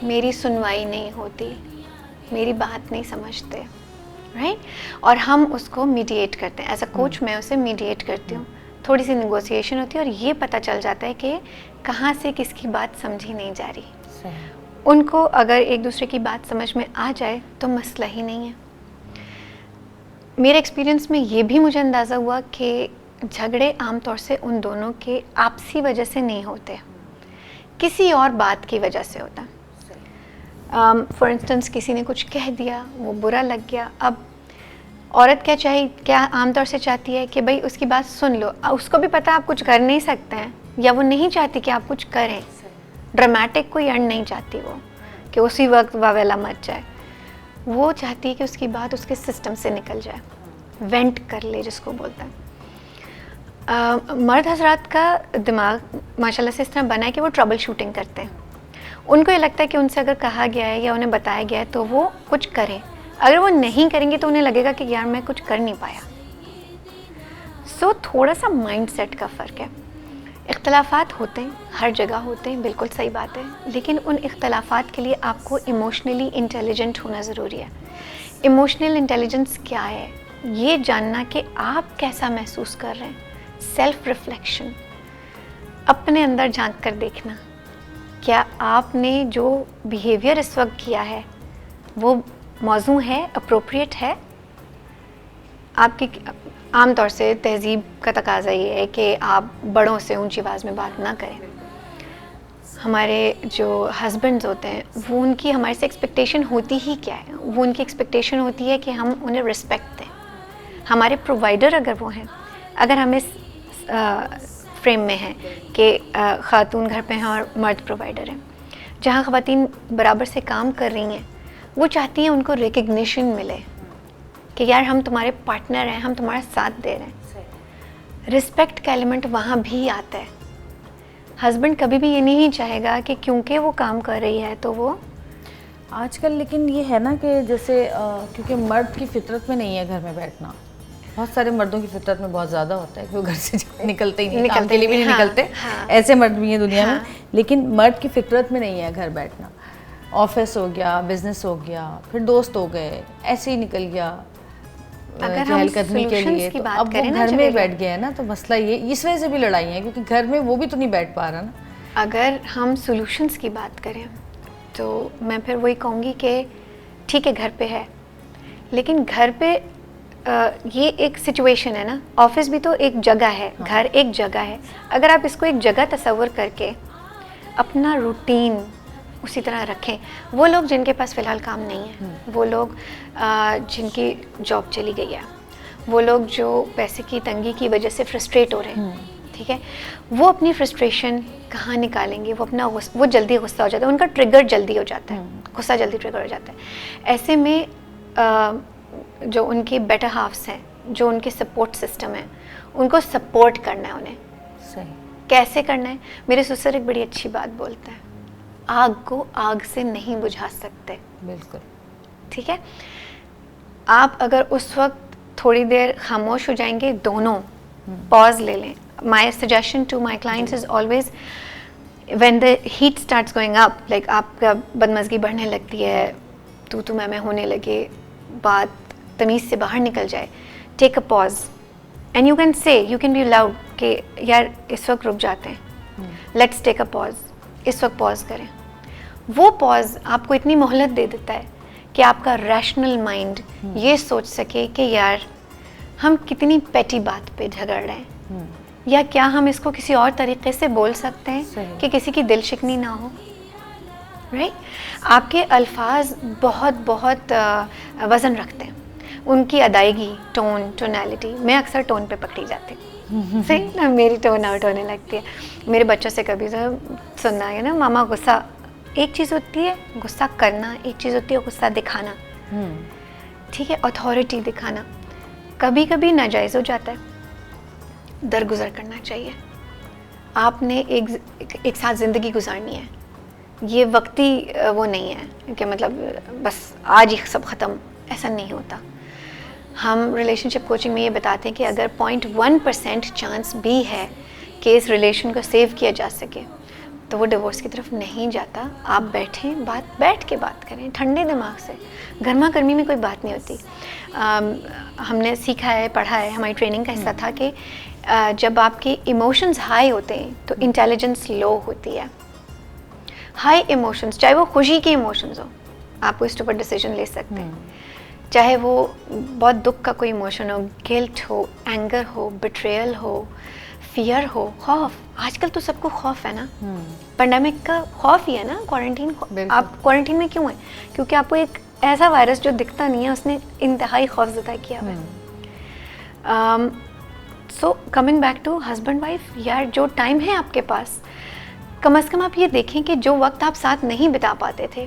میری سنوائی نہیں ہوتی، میری بات نہیں سمجھتے، رائٹ؟ اور ہم اس کو میڈیٹ کرتے ہیں. ایز اے کوچ میں اسے میڈیٹ کرتی ہوں. تھوڑی سی نیگوسیشن ہوتی ہے اور یہ پتہ چل جاتا ہے کہ کہاں سے کس کی بات سمجھی نہیں جا رہی. ان کو اگر ایک دوسرے کی بات سمجھ میں آ جائے تو مسئلہ ہی نہیں ہے. میرے ایکسپیرینس میں یہ بھی مجھے اندازہ ہوا کہ جھگڑے عام طور سے ان دونوں کے آپسی وجہ سے نہیں ہوتے، کسی اور بات کی وجہ سے ہوتا. فار انسٹنس کسی نے کچھ کہہ دیا، وہ برا لگ گیا. اب عورت کیا عام طور سے چاہتی ہے کہ بھائی اس کی بات سن لو. اس کو بھی پتہ آپ کچھ کر نہیں سکتے ہیں، یا وہ نہیں چاہتی کہ آپ کچھ کریں. ڈرامیٹک کوئی اینڈ نہیں چاہتی وہ کہ اسی وقت واویلا مچ جائے. وہ چاہتی ہے کہ اس کی بات اس کے سسٹم سے نکل جائے، وینٹ کر لے جس کو بولتا ہے. مرد حضرات کا دماغ ماشاء اللہ سے اس طرح بنا ہے کہ وہ ٹربل شوٹنگ کرتے ہیں. ان کو یہ لگتا ہے کہ ان سے اگر کہا گیا ہے یا انہیں بتایا گیا ہے تو وہ کچھ کریں. اگر وہ نہیں کریں گے تو انہیں لگے گا کہ یار میں کچھ کر نہیں پایا. سو تھوڑا سا مائنڈ سیٹ کا فرق ہے. اختلافات ہوتے ہیں، ہر جگہ ہوتے ہیں، بالکل صحیح بات ہے، لیکن ان اختلافات کے لیے آپ کو ایموشنلی انٹیلیجنٹ ہونا ضروری ہے. ایموشنل انٹیلیجنس کیا ہے؟ یہ جاننا کہ آپ کیسا محسوس کر رہے ہیں. سیلف ریفلیکشن، اپنے اندر جھانک کر دیکھنا کیا آپ نے جو بیہیویئر اس وقت کیا ہے وہ موزوں ہے، اپروپریٹ ہے. آپ کی عام طور سے تہذیب کا تقاضا یہ ہے کہ آپ بڑوں سے اونچی آواز میں بات نہ کریں. ہمارے جو ہسبینڈز ہوتے ہیں وہ ان کی ہمارے سے ایکسپیکٹیشن ہوتی ہی کیا ہے؟ وہ ان کی ایکسپیکٹیشن ہوتی ہے کہ ہم انہیں رسپیکٹ دیں. ہمارے پرووائڈر اگر وہ ہیں، اگر ہم اس فریم میں ہیں کہ خاتون گھر پہ ہیں اور مرد پرووائڈر ہیں، جہاں خواتین برابر سے کام کر رہی ہیں وہ چاہتی ہیں ان کو ریکگنیشن ملے کہ یار ہم تمہارے پارٹنر ہیں, ہم تمہارا ساتھ دے رہے ہیں. رسپیکٹ کا ایلیمنٹ وہاں بھی آتا ہے. ہسبینڈ کبھی بھی یہ نہیں چاہے گا کہ کیونکہ وہ کام کر رہی ہے تو وہ
آج کل لیکن یہ ہے نا کہ جیسے کیونکہ مرد کی فطرت میں نہیں ہے گھر میں بیٹھنا. بہت سارے مردوں کی فطرت میں بہت زیادہ ہوتا ہے کہ وہ گھر سے نکلتے ہی نہیں, کام کے لیے بھی نہیں نکلتے. ایسے مرد بھی ہیں دنیا میں, لیکن مرد کی فطرت میں نہیں ہے گھر بیٹھنا. آفس ہو گیا, بزنس ہو گیا, پھر دوست ہو گئے, ایسے ہی نکل گیا چہل قدمی کے لیے. تو اب وہ گھر میں بیٹھ گیا ہے نا, تو مسئلہ یہ اس وجہ سے بھی لڑائی ہے کیونکہ گھر میں وہ بھی تو نہیں بیٹھ پا رہا نا.
اگر ہم سولوشنس کی بات کریں تو میں پھر وہی کہوں گی کہ ٹھیک ہے گھر پہ ہے, لیکن گھر پہ یہ ایک سچویشن ہے نا. آفس بھی تو ایک جگہ ہے, گھر ایک جگہ ہے. اگر آپ اس کو ایک جگہ تصور کر کے اپنا روٹین اسی طرح رکھیں. وہ لوگ جن کے پاس فی الحال کام نہیں ہے, وہ لوگ جن کی جاب چلی گئی ہے, وہ لوگ جو پیسے کی تنگی کی وجہ سے فرسٹریٹ ہو رہے ہیں, ٹھیک ہے, وہ اپنی فرسٹریشن کہاں نکالیں گے؟ وہ جلدی غصہ ہو جاتا ہے, ان کا ٹریگر جلدی ہو جاتا ہے, غصہ جلدی ٹریگر ہو جاتا ہے. ایسے میں جو ان کے بیٹر ہافس ہیں, جو ان کے سپورٹ سسٹم ہیں, ان کو سپورٹ کرنا ہے. انہیں
صحیح
کیسے کرنا ہے؟ میرے سسر ایک بڑی اچھی بات بولتے ہیں, آگ کو آگ سے نہیں بجھا سکتے.
بالکل
ٹھیک ہے, آپ اگر اس وقت تھوڑی دیر خاموش ہو جائیں گے, دونوں پاز لے لیں. My suggestion to my clients is always when the heat starts going up, like آپ کا بدمزگی بڑھنے لگتی ہے, تو میں ہونے لگے, بات تمیز سے باہر نکل جائے, take a pause and you can say, you can be loud کہ یار اس وقت رک جاتے ہیں, لیٹس ٹیک اے پاز, اس وقت پاز کریں. وہ پاز آپ کو اتنی مہلت دے دیتا ہے کہ آپ کا ریشنل مائنڈ یہ سوچ سکے کہ یار ہم کتنی پیٹی بات پہ جھگڑ رہے ہیں, یا کیا ہم اس کو کسی اور طریقے سے بول سکتے ہیں کہ کسی کی دل شکنی نہ ہو. رائٹ, آپ کے الفاظ بہت بہت وزن رکھتے ہیں, ان کی ادائیگی, ٹون, ٹونیلٹی. میں اکثر ٹون پہ پکڑی جاتی ہوں, صحیح نا, میری ٹون آؤٹ ہونے لگتی ہے. میرے بچوں سے کبھی سننا ہے نا, ماما غصہ, ایک چیز ہوتی ہے غصہ کرنا, ایک چیز ہوتی ہے غصہ دکھانا. ٹھیک ہے, اتھارٹی دکھانا کبھی کبھی ناجائز ہو جاتا ہے, درگزر کرنا چاہیے. آپ نے ایک ساتھ زندگی گزارنی ہے, یہ وقتی وہ نہیں ہے کہ مطلب بس آج ہی سب ختم, ایسا نہیں ہوتا. ہم ریلیشن شپ کوچنگ میں یہ بتاتے ہیں کہ اگر 0.1% چانس بھی ہے کہ اس ریلیشن کو سیو کیا جا سکے تو وہ ڈیورس کی طرف نہیں جاتا. آپ بیٹھیں, بیٹھ کے بات کریں ٹھنڈے دماغ سے. گرما گرمی میں کوئی بات نہیں ہوتی. ہم نے سیکھا ہے, پڑھا ہے, ہماری ٹریننگ کا حصہ تھا کہ جب آپ کے ایموشنز ہائی ہوتے ہیں تو انٹیلیجنس لو ہوتی ہے. ہائی ایموشنز, چاہے وہ خوشی کے ایموشنز ہو, آپ کو اس کے اوپر ڈیسیجن لے سکتے ہیں, چاہے وہ بہت دکھ کا کوئی ایموشن ہو, گلٹ ہو, اینگر ہو, بٹریل ہو, فیئر ہو, خوف. آج کل تو سب کو خوف ہے نا, پینڈیمک کا خوف ہی ہے نا, کوارنٹین. آپ کوارنٹین میں کیوں ہیں؟ کیونکہ آپ کو ایک ایسا وائرس جو دکھتا نہیں ہے اس نے انتہائی خوف زدہ کیا ہوا ہے. So coming back to husband wife, یار جو ٹائم ہے آپ کے پاس, کم از کم آپ یہ دیکھیں کہ جو وقت آپ ساتھ نہیں بتا پاتے تھے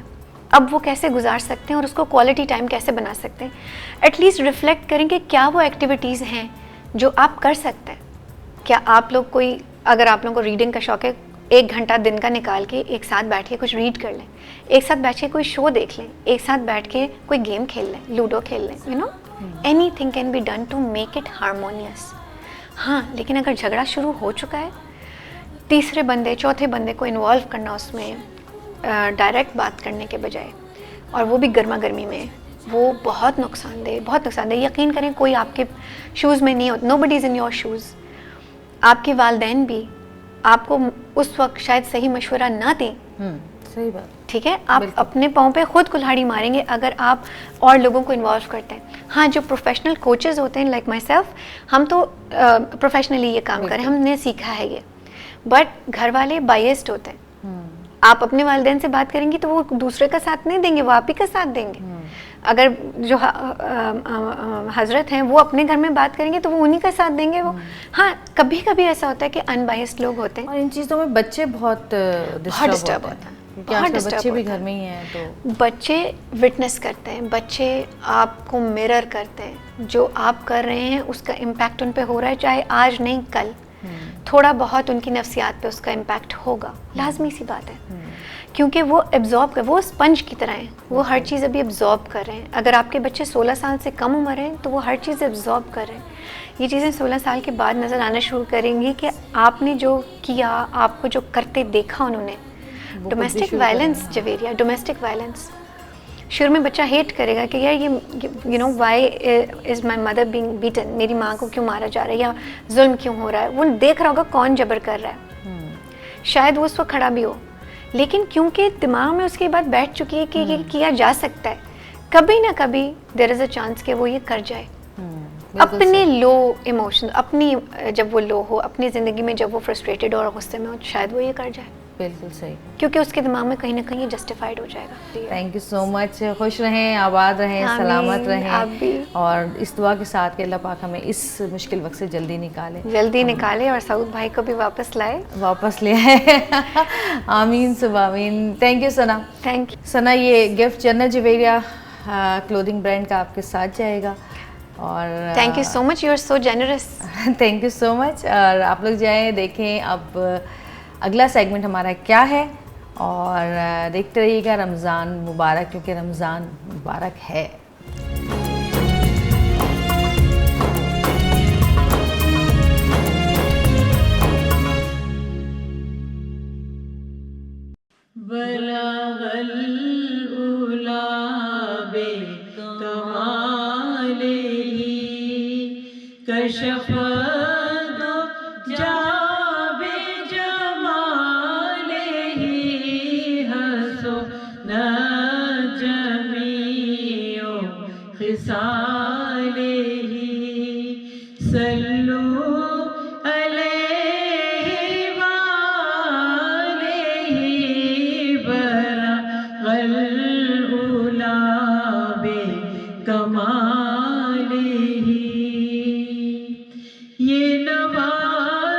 اب وہ کیسے گزار سکتے ہیں اور اس کو کوالٹی ٹائم کیسے بنا سکتے ہیں. ایٹ لیسٹ ریفلیکٹ کریں کہ کیا وہ ایکٹیویٹیز ہیں جو آپ کر سکتے ہیں. کیا آپ لوگ کوئی, اگر آپ لوگوں کو ریڈنگ کا شوق ہے, 1 گھنٹہ دن کا نکال کے ایک ساتھ بیٹھ کے کچھ ریڈ کر لیں, ایک ساتھ بیٹھ کے کوئی شو دیکھ لیں, ایک ساتھ بیٹھ کے کوئی گیم کھیل لیں, لوڈو کھیل لیں. You know, anything can be done to make it harmonious. ہاں, لیکن اگر جھگڑا شروع ہو چکا ہے, تیسرے بندے, چوتھے بندے کو انوالو کرنا اس میں ڈائریکٹ بات کرنے کے بجائے, اور وہ بھی گرما گرمی میں, وہ بہت نقصان دہ, بہت نقصان دہ. یقین کریں کوئی آپ کے شوز میں نہیں ہوتا, نو بڈی از ان یور شوز. آپ کے والدین بھی آپ کو اس وقت شاید صحیح مشورہ نہ دیں.
صحیح بات.
ٹھیک ہے, آپ اپنے پاؤں پہ خود کلہاڑی ماریں گے اگر آپ اور لوگوں کو انوالو کرتے ہیں. ہاں, جو پروفیشنل کوچز ہوتے ہیں لائک مائی سیلف, ہم تو پروفیشنلی یہ کام کریں, ہم نے سیکھا ہے یہ. بٹ گھر والے بائیسڈ ہوتے ہیں. آپ اپنے والدین سے بات کریں گی تو وہ دوسرے کا ساتھ نہیں دیں گے, وہ آپ ہی کا ساتھ دیں گے. اگر جو حضرت ہیں وہ اپنے گھر میں بات کریں گے تو وہ انہی کا ساتھ دیں گے. وہ ہاں, کبھی کبھی ایسا ہوتا ہے کہ ان بائیسڈ لوگ ہوتے ہیں,
اور ان چیزوں میں بچے بہت
ڈسٹرب ہوتے ہیں.
کیونکہ آج کل بچے بھی گھر میں ہی ہیں تو
بچے وٹنس کرتے ہیں, بچے آپ کو مرر کرتے ہیں, جو آپ کر رہے ہیں اس کا امپیکٹ ان پہ ہو رہا ہے, چاہے آج نہیں کل تھوڑا بہت ان کی نفسیات پہ اس کا امپیکٹ ہوگا, لازمی سی بات ہے, کیونکہ وہ ایبزارب کر, وہ اسپنج کی طرح ہیں, وہ ہر چیز ابھی ایبزارب کر رہے ہیں. اگر آپ کے بچے 16 سال سے کم عمر ہیں تو وہ ہر چیز ایبزارب کر رہے ہیں. یہ چیزیں 16 سال کے بعد نظر آنا شروع کریں گی کہ آپ نے جو کیا, آپ کو جو کرتے دیکھا انہوں نے. Domestic violence Javeria, domestic violence, شروع میں بچہ ہیٹ کرے گا کہ یار یہ you know why is my mother being beaten, میری ماں کو کیوں مارا جا رہا ہے یا ظلم کیوں ہو رہا ہے. وہ دیکھ رہا ہوگا کون جبر کر رہا ہے, شاید وہ اس وقت کھڑا بھی ہو, لیکن کیونکہ دماغ میں اس کی بات بیٹھ چکی ہے کہ یہ کیا جا سکتا ہے, کبھی نہ کبھی دیر از اے چانس کہ وہ یہ کر جائے. اپنے لو ایموشن, اپنی جب وہ لو ہو, اپنی زندگی میں جب وہ فرسٹریٹڈ اور غصے میں ہو, شاید وہ یہ کر جائے.
بالکل صحیح,
کیونکہ اس کے دماغ میں کہیں نہ کہیں جسٹیفائڈ ہو جائے گا.
تھینک یو سو مچ, خوش رہیں, آباد رہیں, سلامت رہیں,
آپ بھی,
اور اس دعا کے ساتھ کہ اللہ پاک ہمیں اس مشکل وقت سے جلدی نکالے,
جلدی نکالے, اور سعود بھائی کو بھی واپس لائے,
واپس لے آئے. آمین سب آمین. Thank you Sana.
Thank you.
Sana, یہ گفٹ جنت جویریہ کلودنگ برانڈ کا آپ کے ساتھ جائے گا, اور
thank you so much, you are so generous.
Thank you so much. اور آپ لوگ جائیں دیکھیں اب اگلا سیگمنٹ ہمارا کیا ہے, اور دیکھتے رہیے گا. رمضان مبارک, کیونکہ رمضان مبارک ہے.
بلغ الأولى بكماله كشف الدجى بجماله حسن جميع خصاله صلوا عليه وآله بلغ الأولى بكماله. یہ نوازشیں,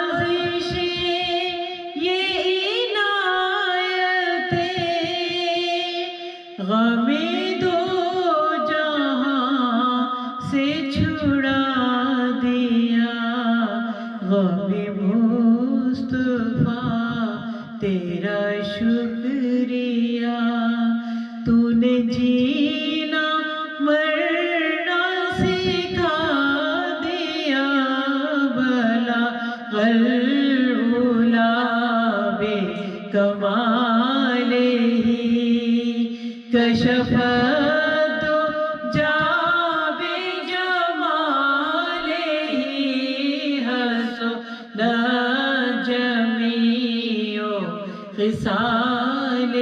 یہ عنایتیں, غم دو جہاں سے چھڑا دیا. غم مصطفیٰ تیرا شکریہ, تو نے جینا مرنا سکھا دیا. بلغ الأولى بكماله كشف الدجى بجماله حسن جميع خصاله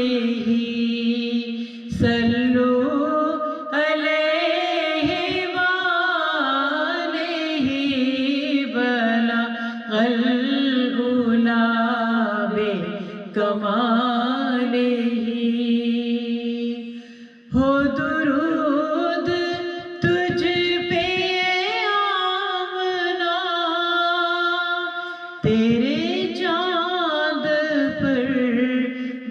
صلوا عليه وآله بلغ الأولى بكماله. ہو درود تجھ پہ آمنا, تیرے چاند پر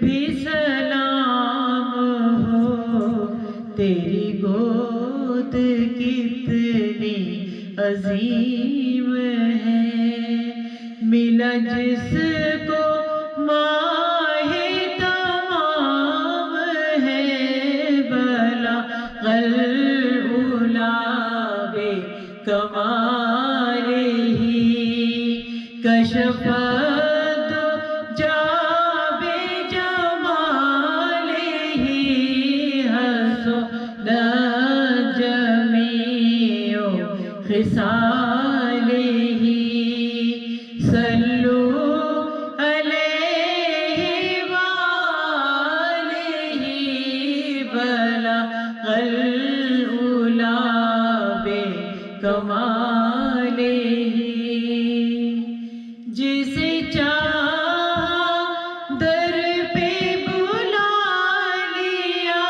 بھی سلام ہو. تیری گود کتنی عظیم ہے, ملا جس کو ماہ تمام ہے. بلغ الأولى بكماله كشف الدجى بجماله حسن جميع خصاله صلوا عليه وآله بلغ الأولى بكماله. جسے چاہا در پہ بلا لیا,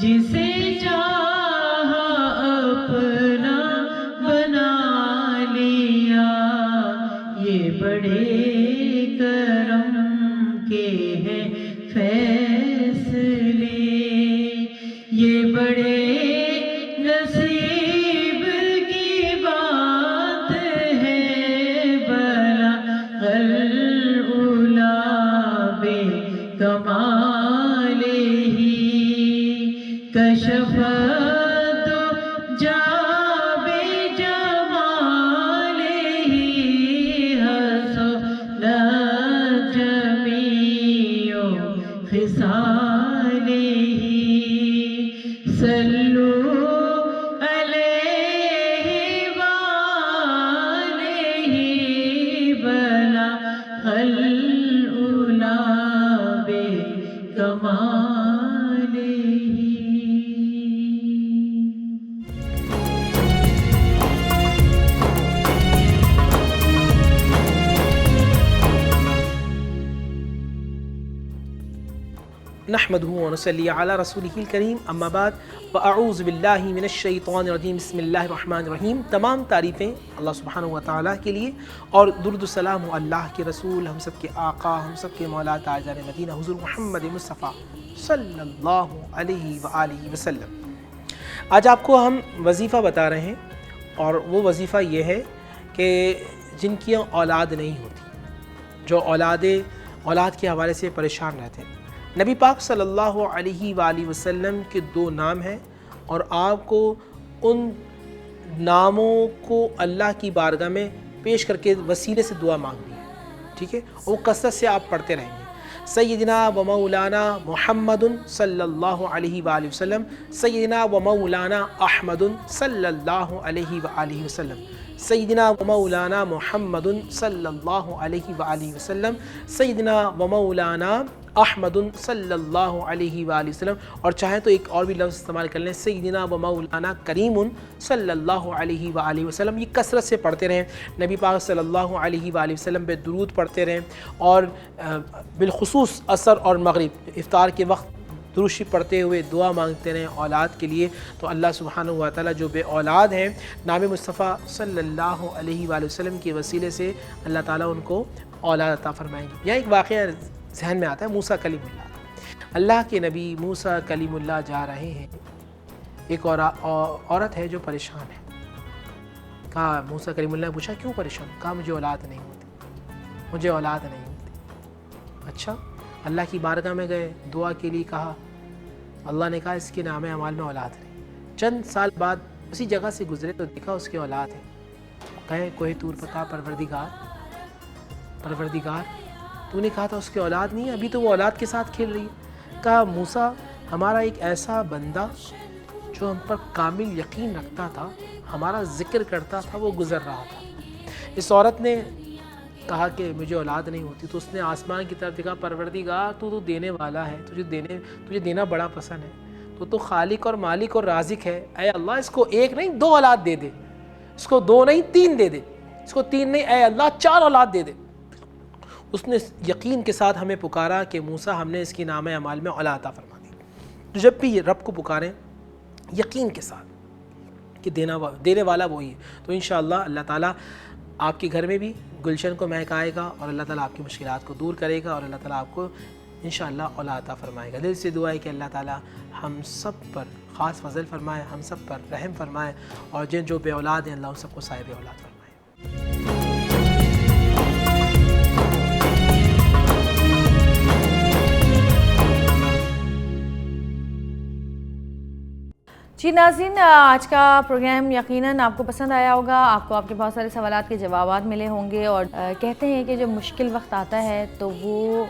جسے چاہا اپنا بنا لیا. یہ بڑے کرم کے
نحمدہ ونصلی علی رسولہ الکریم، اما بعد فاعوذ باللہ من الشیطان الرجیم، بسم اللہ الرحمن الرحیم۔ تمام تعریفیں اللہ سبحانہ و تعالیٰ کے لیے، اور درود و سلام اللہ کے رسول، ہم سب کے آقا، ہم سب کے مولا تاجدار مدینہ حضور محمد مصطفیٰ صلی اللہ علیہ وآلہ وسلم۔ آج آپ کو ہم وظیفہ بتا رہے ہیں، اور وہ وظیفہ یہ ہے کہ جن کی اولاد نہیں ہوتی، جو اولاد کے حوالے سے پریشان رہتے ہیں۔ نبی پاک صلی اللہ علیہ وآلہ وسلم کے 2 نام ہیں، اور آپ کو ان ناموں کو اللہ کی بارگاہ میں پیش کر کے وسیلے سے دعا مانگنی ہے، ٹھیک ہے؟ وہ کثرت سے آپ پڑھتے رہیں گے۔ سیدنا و مولانا محمد صلی اللہ علیہ وآلہ وسلم، سیدنا و مولانا احمد صلی اللہ علیہ وآلہ وسلم، سیدنا و مولانا محمد صلی اللہ علیہ وآلہ وسلم، سیدنا و مولانا احمد صلی اللہ علیہ وآلہ وسلم، اور چاہیں تو ایک اور بھی لفظ استعمال کر لیں، سیدنا و مولانا کریم صلی اللہ علیہ وآلہ وسلم۔ یہ کثرت سے پڑھتے رہیں، نبی پاک صلی اللہ علیہ وآلہ وسلم پہ درود پڑھتے رہیں، اور بالخصوص عصر اور مغرب افطار کے وقت درود شریف پڑھتے ہوئے دعا مانگتے رہیں اولاد کے لیے، تو اللہ سبحانہ و تعالیٰ جو بے اولاد ہیں، نام مصطفیٰ صلی اللہ علیہ وآلہ وسلم کے وسیلے سے اللہ تعالیٰ ان کو اولاد عطا فرمائیں گے۔ یہاں ایک واقعہ ذہن میں آتا ہے، موسیٰ کلیم اللہ کے نبی موسیٰ کلیم اللہ جا رہے ہیں، ایک عورت ہے جو پریشان ہے۔ کہا موسیٰ کلیم اللہ نے پوچھا کیوں پریشان؟ کہا مجھے اولاد نہیں ہوتی، مجھے اولاد نہیں ہوتی۔ اچھا، اللہ کی بارگاہ میں گئے، دعا کے لیے کہا، اللہ نے کہا اس کے نام اعمال میں اولاد نہیں۔ چند سال بعد اسی جگہ سے گزرے تو دیکھا اس کے اولاد ہے۔ کہے کوہ طور پر، کہا پروردگار تو نے کہا تھا اس کی اولاد نہیں ہے، ابھی تو وہ اولاد کے ساتھ کھیل رہی ہے۔ کہا موسیٰ ہمارا ایک ایسا بندہ جو ہم پر کامل یقین رکھتا تھا، ہمارا ذکر کرتا تھا، وہ گزر رہا تھا۔ اس عورت نے کہا کہ مجھے اولاد نہیں ہوتی، تو اس نے آسمان کی طرف دیکھا، پروردگار تو دینے والا ہے، تجھے دینا بڑا پسند ہے، تو خالق اور مالک اور رازق ہے، اے اللہ اس کو 1 نہیں 2 اولاد دے دے، اس کو 2 نہیں 3 دے دے، اس کو 3 نہیں اے اللہ 4 اولاد دے دے۔ اس نے یقین کے ساتھ ہمیں پکارا کہ موسیٰ ہم نے اس کی نامہ اعمال میں اولاد عطا فرما دی۔ تو جب بھی رب کو پکاریں یقین کے ساتھ کہ دینے والا وہی ہے، تو انشاءاللہ اللہ تعالیٰ آپ کے گھر میں بھی گلشن کو مہکائے گا، اور اللہ تعالیٰ آپ کی مشکلات کو دور کرے گا، اور اللہ تعالیٰ آپ کو انشاءاللہ اولاد عطا فرمائے گا۔ دل سے دعا ہے کہ اللہ تعالیٰ ہم سب پر خاص فضل فرمائے، ہم سب پر رحم فرمائے، اور جو بے اولاد ہیں اللہ ان سب کو صاحب اولاد فرمائے۔
جی ناظرین، آج کا پروگرام یقیناً آپ کو پسند آیا ہوگا، آپ کو آپ کے بہت سارے سوالات کے جوابات ملے ہوں گے، اور کہتے ہیں کہ جب مشکل وقت آتا ہے تو وہ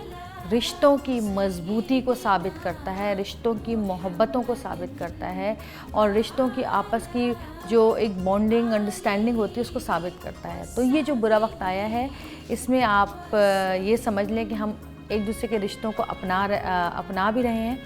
رشتوں کی مضبوطی کو ثابت کرتا ہے، رشتوں کی محبتوں کو ثابت کرتا ہے، اور رشتوں کی آپس کی جو ایک بانڈنگ انڈرسٹینڈنگ ہوتی ہے اس کو ثابت کرتا ہے۔ تو یہ جو برا وقت آیا ہے، اس میں آپ یہ سمجھ لیں کہ ہم ایک دوسرے کے رشتوں کو اپنا بھی رہے ہیں،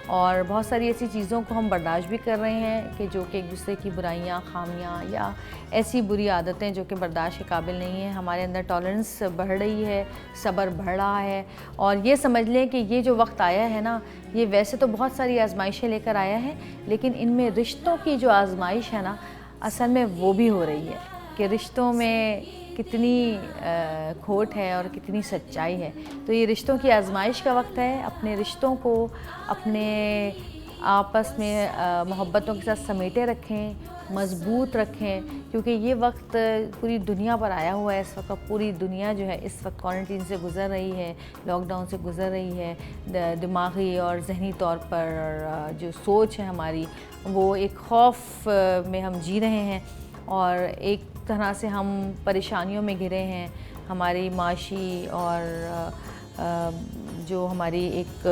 اور بہت ساری ایسی چیزوں کو ہم برداشت بھی کر رہے ہیں کہ جو کہ ایک دوسرے کی برائیاں، خامیاں یا ایسی بری عادتیں جو کہ برداشت کے قابل نہیں ہیں، ہمارے اندر ٹالرنس بڑھ رہی ہے، صبر بڑھ رہا ہے، اور یہ سمجھ لیں کہ یہ جو وقت آیا ہے نا، یہ ویسے تو بہت ساری آزمائشیں لے کر آیا ہے، لیکن ان میں رشتوں کی جو آزمائش ہے نا، اصل میں وہ بھی ہو رہی ہے کہ رشتوں میں کتنی کھوٹ ہے اور کتنی سچائی ہے۔ تو یہ رشتوں کی آزمائش کا وقت ہے، اپنے رشتوں کو اپنے آپس میں محبتوں کے ساتھ سمیٹے رکھیں، مضبوط رکھیں، کیونکہ یہ وقت پوری دنیا پر آیا ہوا ہے اس وقت۔ پوری دنیا جو ہے اس وقت کوارنٹین سے گزر رہی ہے، لاک ڈاؤن سے گزر رہی ہے، دماغی اور ذہنی طور پر جو سوچ ہے ہماری، وہ ایک خوف میں ہم جی رہے ہیں، اور ایک طرح سے ہم پریشانیوں میں گھرے ہیں۔ ہماری معاشی اور جو ہماری ایک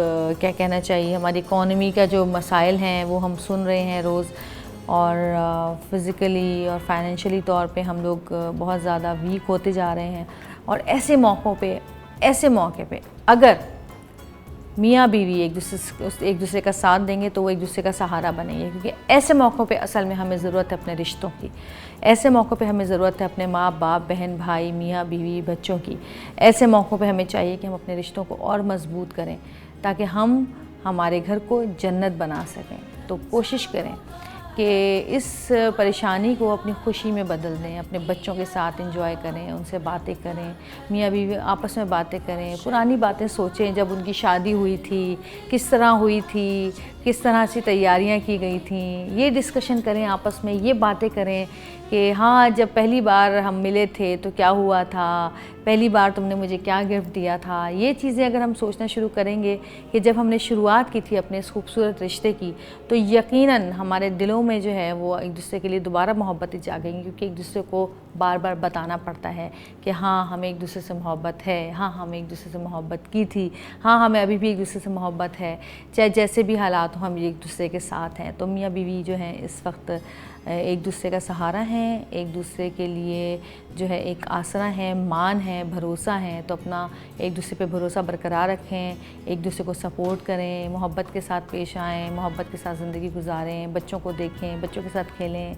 کیا کہنا چاہیے، ہماری اکانومی کا جو مسائل ہیں وہ ہم سن رہے ہیں روز، اور فزیکلی اور فائنینشلی طور پہ ہم لوگ بہت زیادہ ویک ہوتے جا رہے ہیں۔ اور ایسے موقع پہ اگر میاں بیوی ایک دوسرے کا ساتھ دیں گے تو وہ ایک دوسرے کا سہارا بنیں گے، کیونکہ ایسے موقعوں پہ اصل میں ہمیں ضرورت ہے اپنے رشتوں کی، ایسے موقعوں پہ ہمیں ضرورت ہے اپنے ماں باپ بہن بھائی میاں بیوی بچوں کی، ایسے موقعوں پہ ہمیں چاہیے کہ ہم اپنے رشتوں کو اور مضبوط کریں تاکہ ہم ہمارے گھر کو جنت بنا سکیں۔ تو کوشش کریں کہ اس پریشانی کو اپنی خوشی میں بدل دیں، اپنے بچوں کے ساتھ انجوائے کریں، ان سے باتیں کریں، میاں بیوی آپس میں باتیں کریں، پرانی باتیں سوچیں جب ان کی شادی ہوئی تھی، کس طرح ہوئی تھی، کس طرح سے تیاریاں کی گئی تھیں، یہ ڈسکشن کریں آپس میں، یہ باتیں کریں کہ ہاں جب پہلی بار ہم ملے تھے تو کیا ہوا تھا، پہلی بار تم نے مجھے کیا گفٹ دیا تھا۔ یہ چیزیں اگر ہم سوچنا شروع کریں گے کہ جب ہم نے شروعات کی تھی اپنے اس خوبصورت رشتے کی، تو یقیناً ہمارے دلوں میں جو ہے وہ ایک دوسرے کے لیے دوبارہ محبتیں جاگیں گی، کیونکہ ایک دوسرے کو بار بار بتانا پڑتا ہے کہ ہاں ہمیں ایک دوسرے سے محبت ہے، ہاں ہم ایک دوسرے سے محبت کی تھی، ہاں ہمیں ابھی بھی ایک دوسرے سے محبت ہے، چاہے جیسے بھی حالات ہوں ہم ایک دوسرے کے ساتھ ہیں۔ تو میاں بیوی جو ہیں اس وقت ایک دوسرے کا سہارا ہیں، ایک دوسرے کے لیے جو ہے ایک آسرا ہیں، مان ہیں، بھروسہ ہیں، تو اپنا ایک دوسرے پہ بھروسہ برقرار رکھیں، ایک دوسرے کو سپورٹ کریں، محبت کے ساتھ پیش آئیں، محبت کے ساتھ زندگی گزاریں، بچوں کو دیکھیں، بچوں کے ساتھ کھیلیں،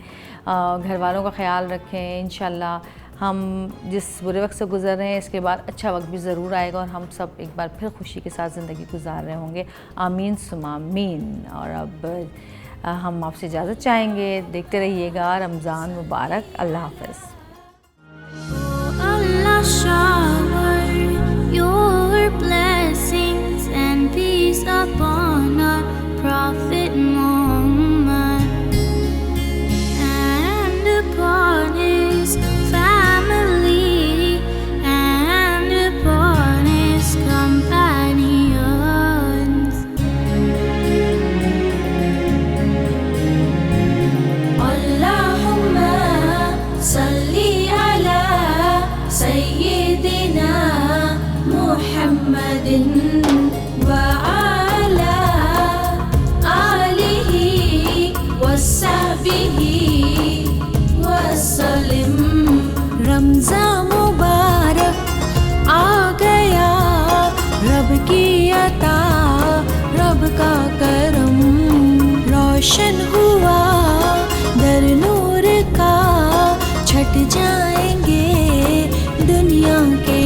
گھر والوں کا خیال رکھیں۔ انشاءاللہ ہم جس برے وقت سے گزر رہے ہیں اس کے بعد اچھا وقت بھی ضرور آئے گا اور ہم سب ایک بار پھر خوشی کے ساتھ زندگی گزار رہے ہوں گے۔ آمین ثم آمین۔ اور اب ہم آپ سے اجازت چاہیں گے، دیکھتے رہیے گا رمضان مبارک۔ اللہ حافظ۔
Allah shower your blessings and peace upon our Prophet Muhammad and upon his family and upon his companions. Allahumma salli ala Sayyidina Muhammadin wa ala alihi wa sahbihi wa sallim. Ramzan Mubarak aa gaya, Rab ki ata, Rab ka karam, roshan hua در نور کا، چھٹ جائیں گے دنیا کے